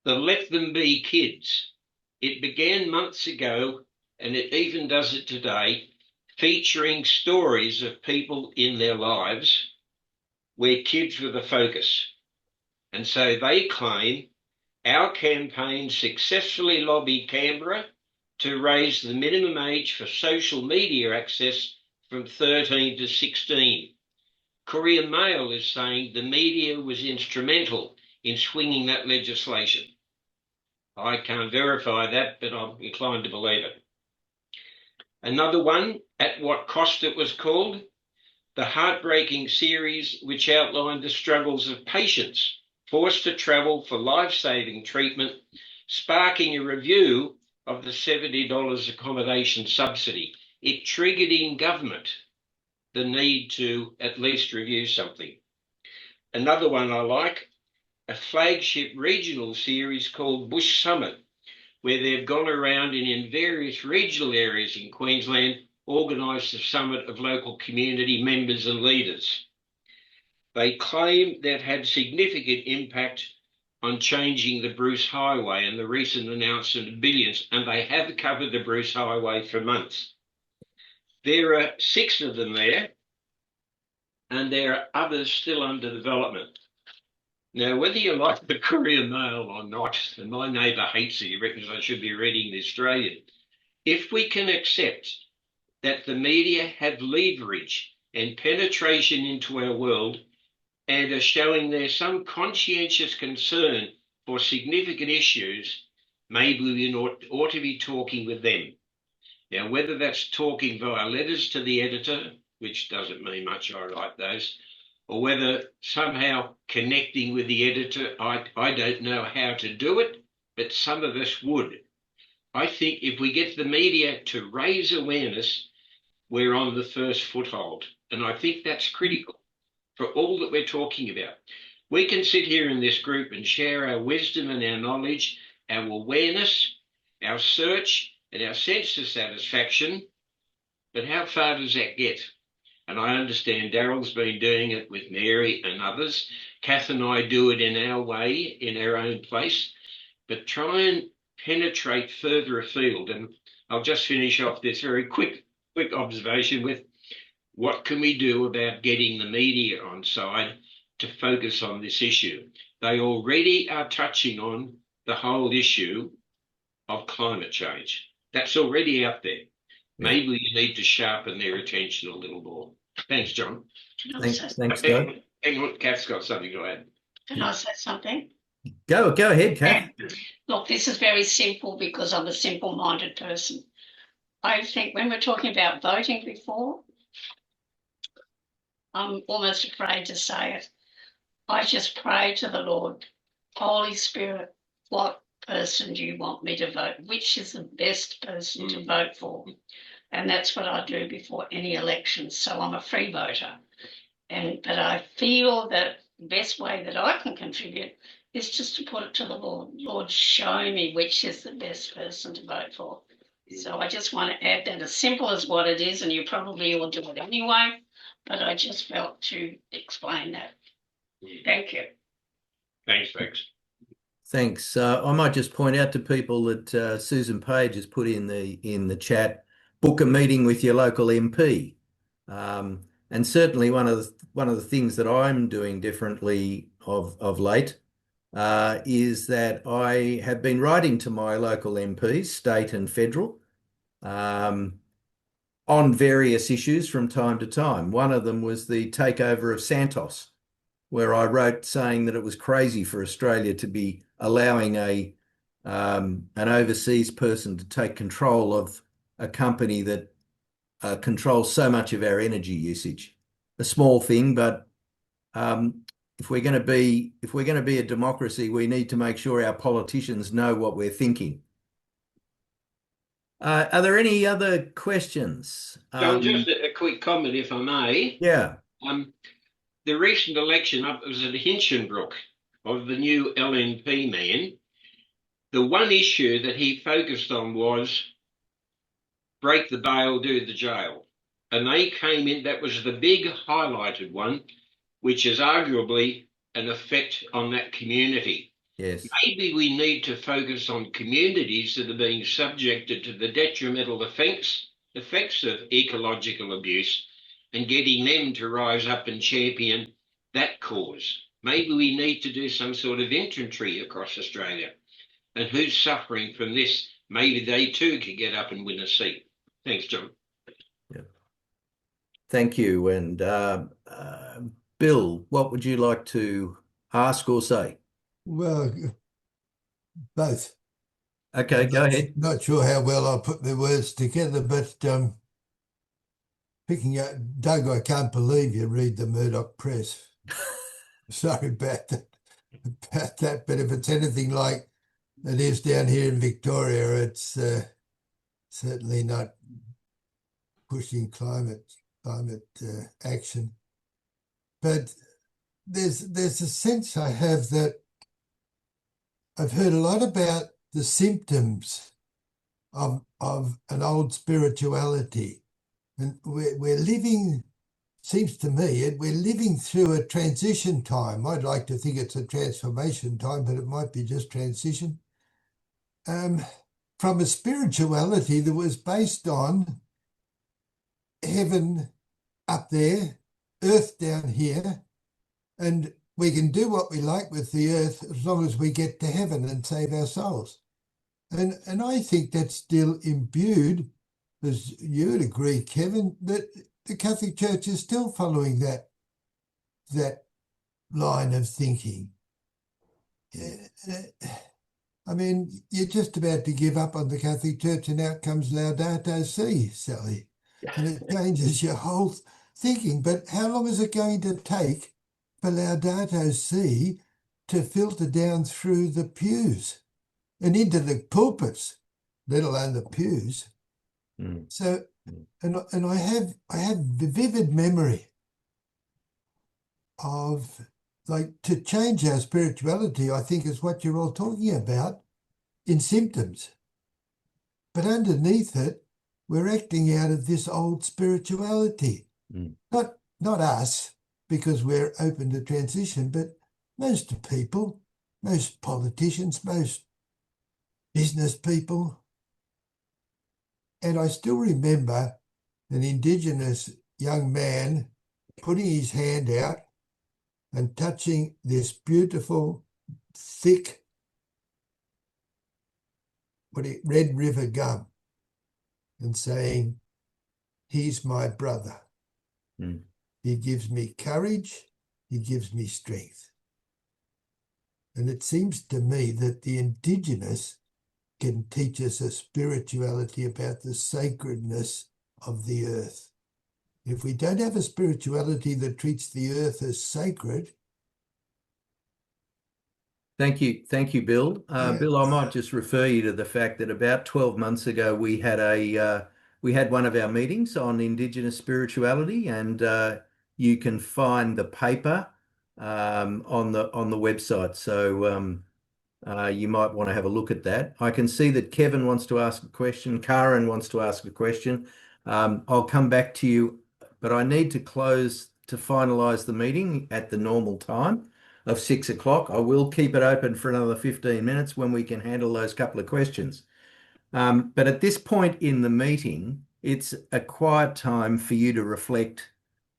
[SPEAKER 7] The Let Them Be Kids. It began months ago, and it even does it today, featuring stories of people in their lives where kids were the focus. And so they claim our campaign successfully lobbied Canberra to raise the minimum age for social media access from 13 to 16. Courier Mail is saying the media was instrumental in swinging that legislation. I can't verify that, but I'm inclined to believe it. Another one, At What Cost It was called, the heartbreaking series which outlined the struggles of patients forced to travel for life-saving treatment, sparking a review of the $70 accommodation subsidy. It triggered in government the need to at least review something. Another one I like, a flagship regional series called Bush Summit, where they've gone around and in various regional areas in Queensland organised a summit of local community members and leaders. They claim that had significant impact on changing the Bruce Highway and the recent announcement of billions, and they have covered the Bruce Highway for months. There are 6 of them there, and there are others still under development. Now, whether you like the Courier Mail or not, and my neighbour hates it, he reckons I should be reading the Australian, if we can accept that the media have leverage and penetration into our world and are showing there some conscientious concern for significant issues, maybe we ought to be talking with them. Now, whether that's talking via letters to the editor, which doesn't mean much, I write those, or whether somehow connecting with the editor, I don't know how to do it, but some of us would. I think if we get the media to raise awareness, we're on the first foothold. And I think that's critical for all that we're talking about. We can sit here in this group and share our wisdom and our knowledge, our awareness, our search, and our sense of satisfaction, but how far does that get? And I understand Daryl's been doing it with Mary and others. Kath and I do it in our way, in our own place, but try and penetrate further afield. And I'll just finish off this very quick observation with what can we do about getting the media on side to focus on this issue? They already are touching on the whole issue of climate change. That's already out there. Maybe you need to sharpen their attention a little more. Thanks, John.
[SPEAKER 1] Thanks, Doug.
[SPEAKER 7] Hang on, Kath's got something to add.
[SPEAKER 8] Can I say something?
[SPEAKER 1] Go ahead, Kath.
[SPEAKER 8] Look, this is very simple because I'm a simple-minded person. I think when we're talking about voting before, I'm almost afraid to say it. I just pray to the Lord, Holy Spirit, what person do you want me to vote? Which is the best person to vote for? And that's what I do before any election. So I'm a free voter. But I feel that the best way that I can contribute is just to put it to the Lord. Lord, show me which is the best person to vote for. So I just want to add that, as simple as what it is, and you probably all do it anyway, but I just felt to explain that. Thank you.
[SPEAKER 7] Thanks, Rex.
[SPEAKER 1] Thanks. I might just point out to people that Susan Page has put in the chat, book a meeting with your local MP. And certainly one of the things that I'm doing differently of late is that I have been writing to my local MPs, state and federal, on various issues from time to time. One of them was the takeover of Santos, where I wrote saying that it was crazy for Australia to be allowing an overseas person to take control of a company that controls so much of our energy usage. A small thing, but if we're going to be a democracy, we need to make sure our politicians know what we're thinking. Are there any other questions?
[SPEAKER 7] John, just a quick comment, if I may.
[SPEAKER 1] Yeah.
[SPEAKER 7] The recent election up was at Hinchinbrook of the new LNP man. The one issue that he focused on was break the bail, do the jail. And they came in, that was the big highlighted one, which is arguably an effect on that community.
[SPEAKER 1] Yes.
[SPEAKER 7] Maybe we need to focus on communities that are being subjected to the detrimental effects of ecological abuse and getting them to rise up and champion that cause. Maybe we need to do some sort of inventory across Australia. And who's suffering from this? Maybe they too could get up and win a seat. Thanks, John.
[SPEAKER 1] Yeah. Thank you. And Bill, what would you like to ask or say?
[SPEAKER 9] Well, both.
[SPEAKER 1] Okay, go ahead.
[SPEAKER 9] Not sure how well I'll put the words together, but picking up, Doug, I can't believe you read the Murdoch press. Sorry about that, but if it's anything like it is down here in Victoria, it's certainly not pushing climate action. But there's a sense I have that I've heard a lot about the symptoms of an old spirituality. And we're living, seems to me, we're living through a transition time. I'd like to think it's a transformation time, but it might be just transition. From a spirituality that was based on heaven up there, earth down here, and we can do what we like with the earth as long as we get to heaven and save our souls. And I think that's still imbued, as you would agree, Kevin, that the Catholic Church is still following that line of thinking. I mean, you're just about to give up on the Catholic Church and out comes Laudato Si, Sally. And it changes your whole thinking. But how long is it going to take for Laudato Si to filter down through the pews and into the pulpits, let alone the pews? So, and I have the vivid memory of, like, to change our spirituality, I think is what you're all talking about in symptoms. But underneath it, we're acting out of this old spirituality. Not us, because we're open to transition, but most people, most politicians, most business people. And I still remember an Indigenous young man putting his hand out and touching this beautiful, thick, Red River gum and saying, "He's my brother. He gives me courage. He gives me strength." And it seems to me that the Indigenous can teach us a spirituality about the sacredness of the earth. If we don't have a spirituality that treats the earth as sacred.
[SPEAKER 1] Thank you, Bill. Bill, I might just refer you to the fact that about 12 months ago we had one of our meetings on Indigenous spirituality, and you can find the paper on the website. So you might want to have a look at that. I can see that Kevin wants to ask a question. Karen wants to ask a question. I'll come back to you, but I need to finalise the meeting at the normal time of 6 o'clock. I will keep it open for another 15 minutes when we can handle those couple of questions. But at this point in the meeting, it's a quiet time for you to reflect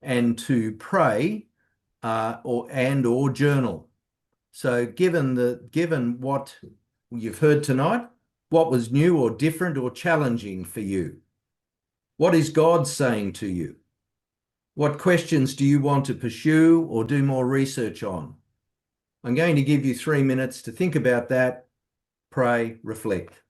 [SPEAKER 1] and to pray or journal. So given what you've heard tonight, what was new or different or challenging for you? What is God saying to you? What questions do you want to pursue or do more research on? I'm going to give you 3 minutes to think about that, pray, reflect.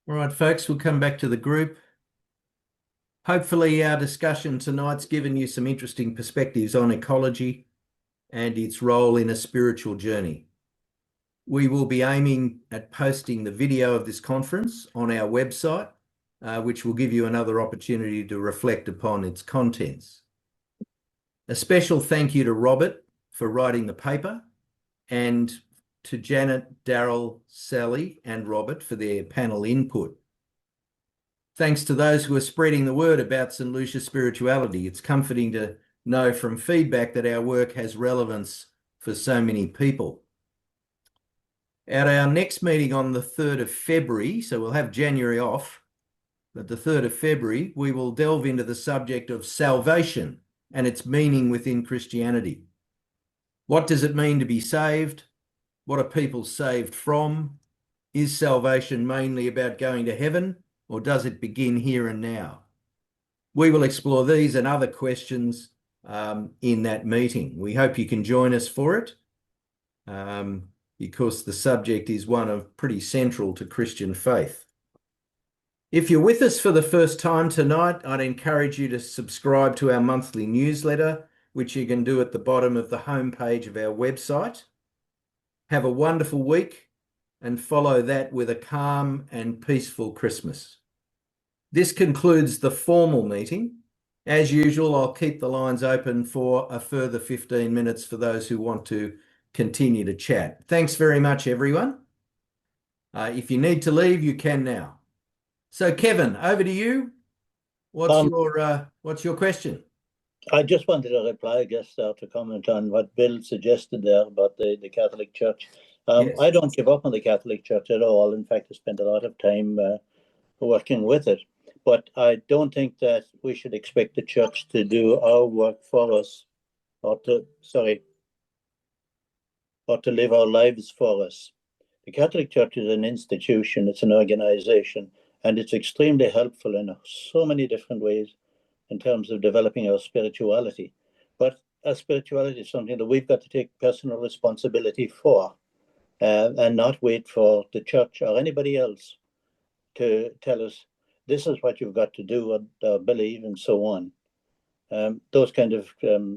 [SPEAKER 1] All right, folks, we'll come back to the group. Hopefully our discussion tonight's given you some interesting perspectives on ecology and its role in a spiritual journey. We will be aiming at posting the video of this conference on our website, which will give you another opportunity to reflect upon its contents. A special thank you to Robert for writing the paper and to Janet, Daryl, Sally and Robert for their panel input. Thanks to those who are spreading the word about St. Lucia spirituality. It's comforting to know from feedback that our work has relevance for so many people. At our next meeting on the 3rd of February, so we'll have January off, but the 3rd of February, we will delve into the subject of salvation and its meaning within Christianity. What does it mean to be saved? What are people saved from? Is salvation mainly about going to heaven, or does it begin here and now? We will explore these and other questions in that meeting. We hope you can join us for it because the subject is one of pretty central to Christian faith. If you're with us for the first time tonight, I'd encourage you to subscribe to our monthly newsletter, which you can do at the bottom of the homepage of our website. Have a wonderful week and follow that with a calm and peaceful Christmas. This concludes the formal meeting. As usual, I'll keep the lines open for a further 15 minutes for those who want to continue to chat. Thanks very much, everyone. If you need to leave, you can now. So, Kevin, over to you. What's your question?
[SPEAKER 6] I just wanted to reply, I guess, to comment on what Bill suggested there about the Catholic Church.
[SPEAKER 1] Yes.
[SPEAKER 6] I don't give up on the Catholic Church at all. In fact, I spent a lot of time working with it. But I don't think that we should expect the church to do our work for us, or to live our lives for us. The Catholic Church is an institution, it's an organization, and it's extremely helpful in so many different ways in terms of developing our spirituality. But our spirituality is something that we've got to take personal responsibility for, and not wait for the church or anybody else to tell us, this is what you've got to do or believe, and so on. Those kind of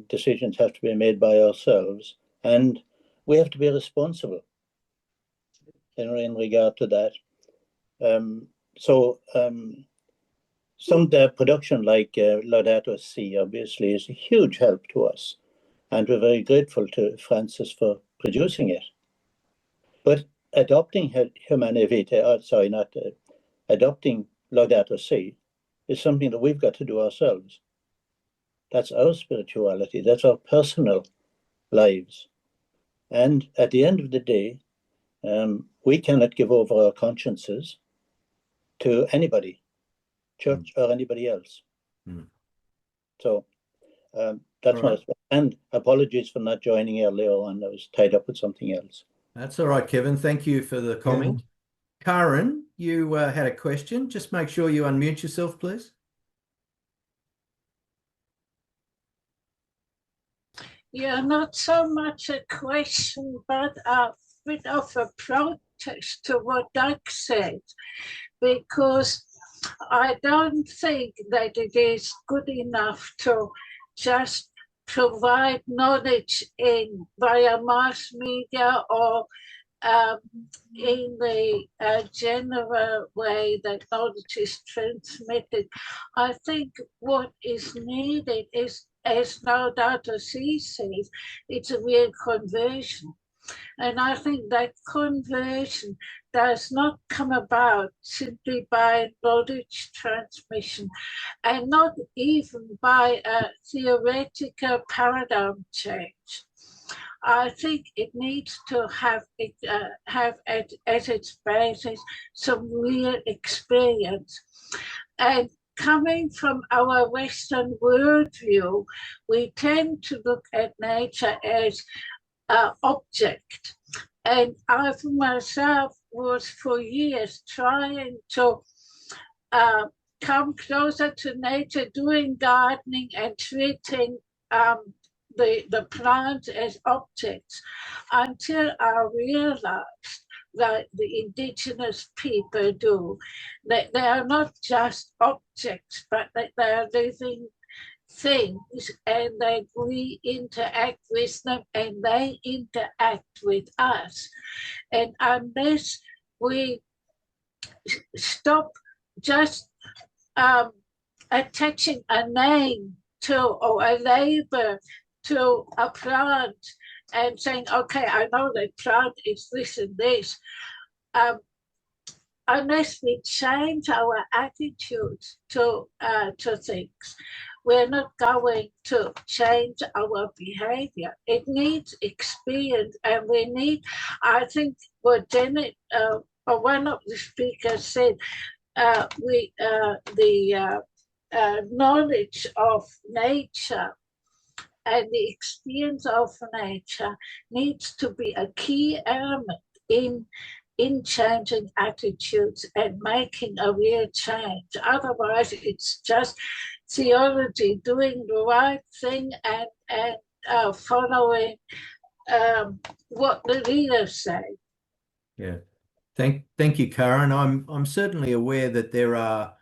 [SPEAKER 6] decisions have to be made by ourselves, and we have to be responsible in regard to that. Some production like Laudato Si obviously is a huge help to us, and we're very grateful to Francis for producing it. But adopting Humanae Vitae, adopting Laudato Si is something that we've got to do ourselves. That's our spirituality, that's our personal lives. And at the end of the day, we cannot give over our consciences to anybody, church or anybody else. So that's my, and apologies for not joining earlier on. I was tied up with something else.
[SPEAKER 1] That's all right, Kevin. Thank you for the comment. Karen, you had a question. Just make sure you unmute yourself, please.
[SPEAKER 10] Yeah, not so much a question, but a bit of a protest to what Doug said, because I don't think that it is good enough to just provide knowledge via mass media or in the general way that knowledge is transmitted. I think what is needed is, as Laudato Si says, it's a real conversion. And I think that conversion does not come about simply by knowledge transmission, and not even by a theoretical paradigm change. I think it needs to have at its basis some real experience. And coming from our Western worldview, we tend to look at nature as an object. And I, for myself, was for years trying to come closer to nature, doing gardening and treating the plants as objects, until I realized that the indigenous people do, that they are not just objects, but that they are living things, and that we interact with them and they interact with us. And unless we stop just attaching a name to, or a label to a plant and saying, okay, I know that plant is this and this, unless we change our attitudes to things, we're not going to change our behavior. It needs experience, and we need, I think what Janet, or one of the speakers said, the knowledge of nature and the experience of nature needs to be a key element in changing attitudes and making a real change. Otherwise, it's just theology, doing the right thing and following what the leaders say.
[SPEAKER 1] Yeah. Thank you, Karen. I'm certainly aware that there are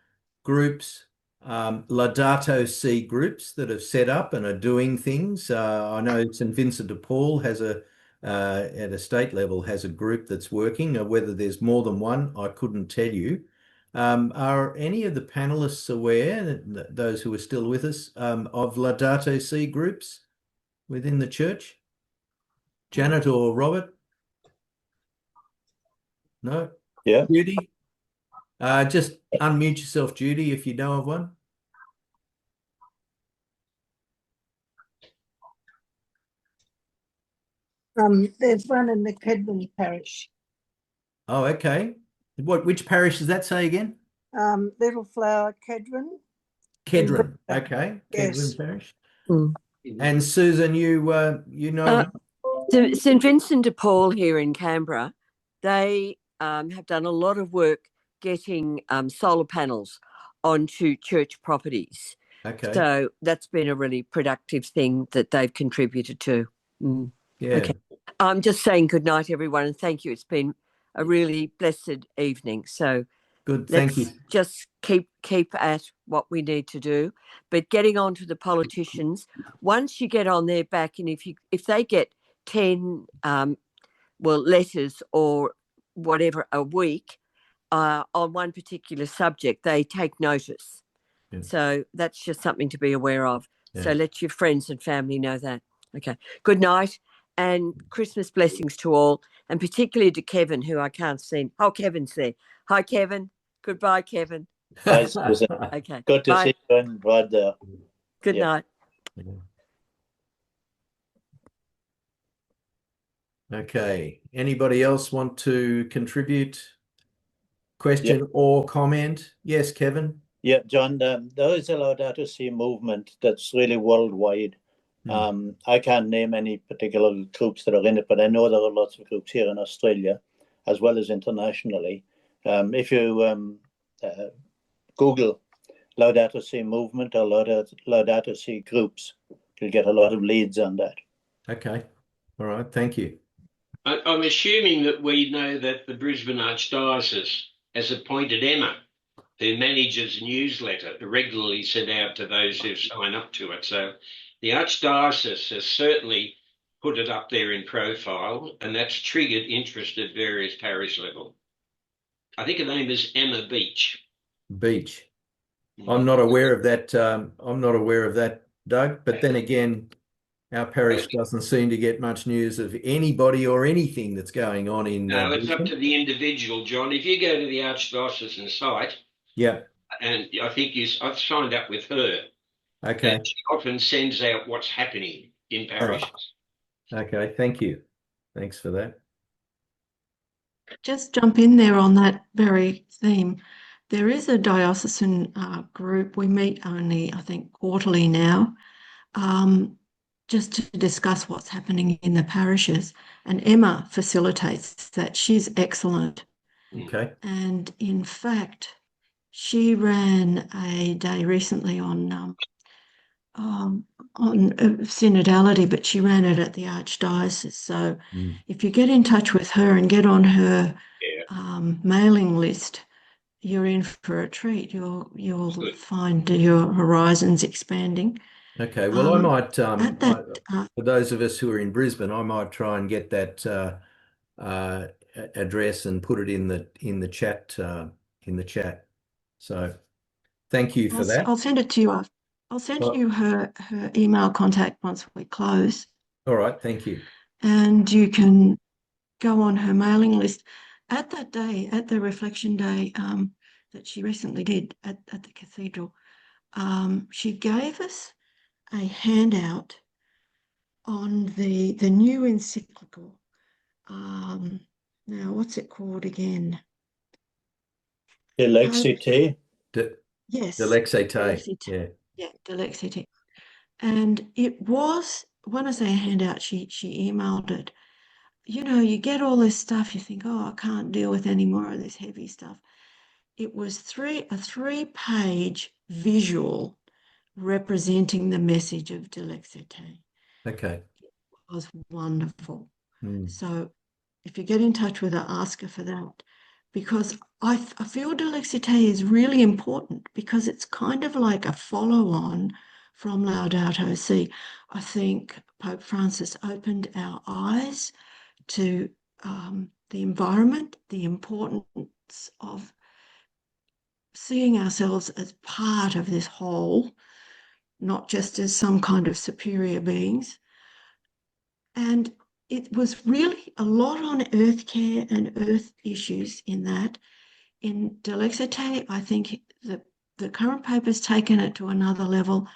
[SPEAKER 1] groups, Laudato Si groups, that have set up and are doing things. I know St. Vincent de Paul has at a state level has a group that's working. Whether there's more than one, I couldn't tell you. Are any of the panelists aware, those who are still with us, of Laudato Si groups within the church? Janet or Robert? No?
[SPEAKER 6] Yeah.
[SPEAKER 1] Judy? Just unmute yourself, Judy, if you know of one.
[SPEAKER 10] There's one in the Kedman parish.
[SPEAKER 1] Oh, okay. Which parish does that say again?
[SPEAKER 10] Little Flower, Kedron.
[SPEAKER 1] Kedron. Okay.
[SPEAKER 10] Yes.
[SPEAKER 1] Kedron parish.
[SPEAKER 5] Mm.
[SPEAKER 1] And Susan, you know.
[SPEAKER 11] St Vincent de Paul here in Canberra, they have done a lot of work getting solar panels onto church properties.
[SPEAKER 1] Okay.
[SPEAKER 11] So that's been a really productive thing that they've contributed to. Mm.
[SPEAKER 1] Yeah.
[SPEAKER 11] Okay. I'm just saying good night, everyone, and thank you. It's been a really blessed evening. So
[SPEAKER 1] Good. Thank you.
[SPEAKER 11] Just keep at what we need to do. But getting on to the politicians, once you get on their back, and if they get 10 letters or whatever a week on one particular subject, they take notice. Yeah. So that's just something to be aware of. Yeah. So let your friends and family know that. Okay. Good night and Christmas blessings to all, and particularly to Kevin, who I can't see. Oh, Kevin's there. Hi, Kevin. Goodbye, Kevin.
[SPEAKER 6] Bye, Susan.
[SPEAKER 11] Okay.
[SPEAKER 6] Good to see you and Rod there.
[SPEAKER 11] Good night.
[SPEAKER 1] Okay. Anybody else want to contribute? Question or comment? Yes, Kevin.
[SPEAKER 6] Yeah, John, there is a Laudato Si movement that's really worldwide. I can't name any particular groups that are in it, but I know there are lots of groups here in Australia, as well as internationally. If you Google Laudato Si movement or Laudato Si groups, you'll get a lot of leads on that.
[SPEAKER 1] Okay. All right. Thank you.
[SPEAKER 7] I'm assuming that we know that the Brisbane Archdiocese has appointed Emma, who manages a newsletter regularly sent out to those who sign up to it. So the Archdiocese has certainly put it up there in profile, and that's triggered interest at various parish level. I think her name is Emma Beach.
[SPEAKER 1] Beach. I'm not aware of that. I'm not aware of that, Doug. But then again, our parish doesn't seem to get much news of anybody or anything that's going on in.
[SPEAKER 7] No, it's up to the individual, John. If you go to the Archdiocesan site,
[SPEAKER 1] yeah,
[SPEAKER 7] and I think I've signed up with her.
[SPEAKER 1] Okay.
[SPEAKER 7] And she often sends out what's happening in parishes.
[SPEAKER 1] Right. Okay, thank you. Thanks for that.
[SPEAKER 5] Just jump in there on that very theme. There is a diocesan group. We meet only, I think, quarterly now, just to discuss what's happening in the parishes. And Emma facilitates that. She's excellent.
[SPEAKER 1] Okay.
[SPEAKER 5] And in fact, she ran a day recently on synodality, but she ran it at the Archdiocese. So if you get in touch with her and get on her mailing list, you're in for a treat. You'll find your horizons expanding.
[SPEAKER 1] Okay. Well, I might, for those of us who are in Brisbane, I might try and get that address and put it in the chat. So, thank you for that.
[SPEAKER 5] I'll send it to you. I'll send you her email contact once we close.
[SPEAKER 1] All right. Thank you.
[SPEAKER 5] And you can go on her mailing list. At that day, at the reflection day that she recently did at the cathedral, she gave us a handout on the new encyclical. Now, what's it called again?
[SPEAKER 6] Delexite.
[SPEAKER 5] Yes.
[SPEAKER 1] Delexite.
[SPEAKER 5] Yeah, Delexite. And it was, when I say a handout, she emailed it. You know, you get all this stuff, you think, oh, I can't deal with any more of this heavy stuff. It was a 3-page visual representing the message of Delexite.
[SPEAKER 1] Okay.
[SPEAKER 5] It was wonderful. So if you get in touch with her, ask her for that. Because I feel Delexite is really important because it's kind of like a follow-on from Laudato Si. I think Pope Francis opened our eyes to the environment, the importance of seeing ourselves as part of this whole, not just as some kind of superior beings. And it was really a lot on earth care and earth issues in that. In Delexite, I think the current Pope has taken it to another level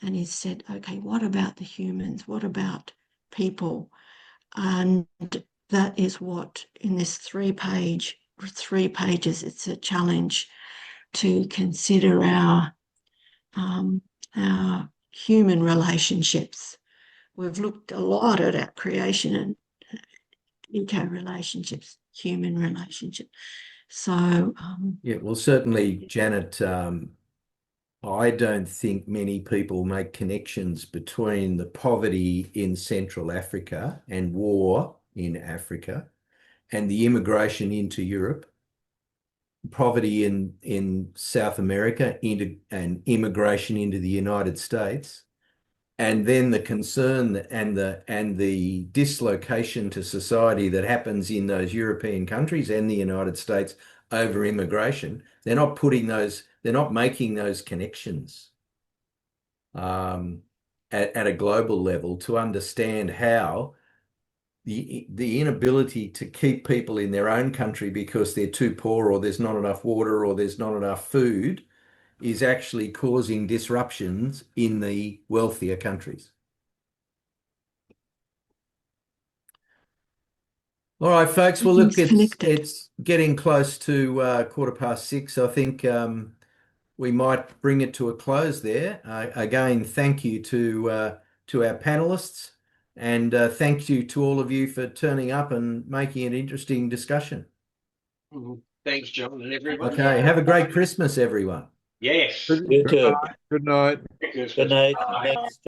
[SPEAKER 5] and he's said, okay, what about the humans? What about people? And that is what, in this 3 pages, it's a challenge to consider our human relationships. We've looked a lot at our creation and eco relationships, human relationships. So
[SPEAKER 1] yeah, well, certainly, Janet, I don't think many people make connections between the poverty in Central Africa and war in Africa and the immigration into Europe, poverty in South America and immigration into the United States, and then the concern and the dislocation to society that happens in those European countries and the United States over immigration. They're not making those connections at a global level to understand how the inability to keep people in their own country because they're too poor or there's not enough water or there's not enough food is actually causing disruptions in the wealthier countries. All right, folks. Well, look, it's getting close to 6:15. I think we might bring it to a close there. Again, thank you to our panelists, and thank you to all of you for turning up and making an interesting discussion.
[SPEAKER 7] Thanks, John, and everyone.
[SPEAKER 1] Okay, have a great Christmas, everyone.
[SPEAKER 7] Yes.
[SPEAKER 6] You too.
[SPEAKER 12] Good night.
[SPEAKER 6] Good night. Thanks.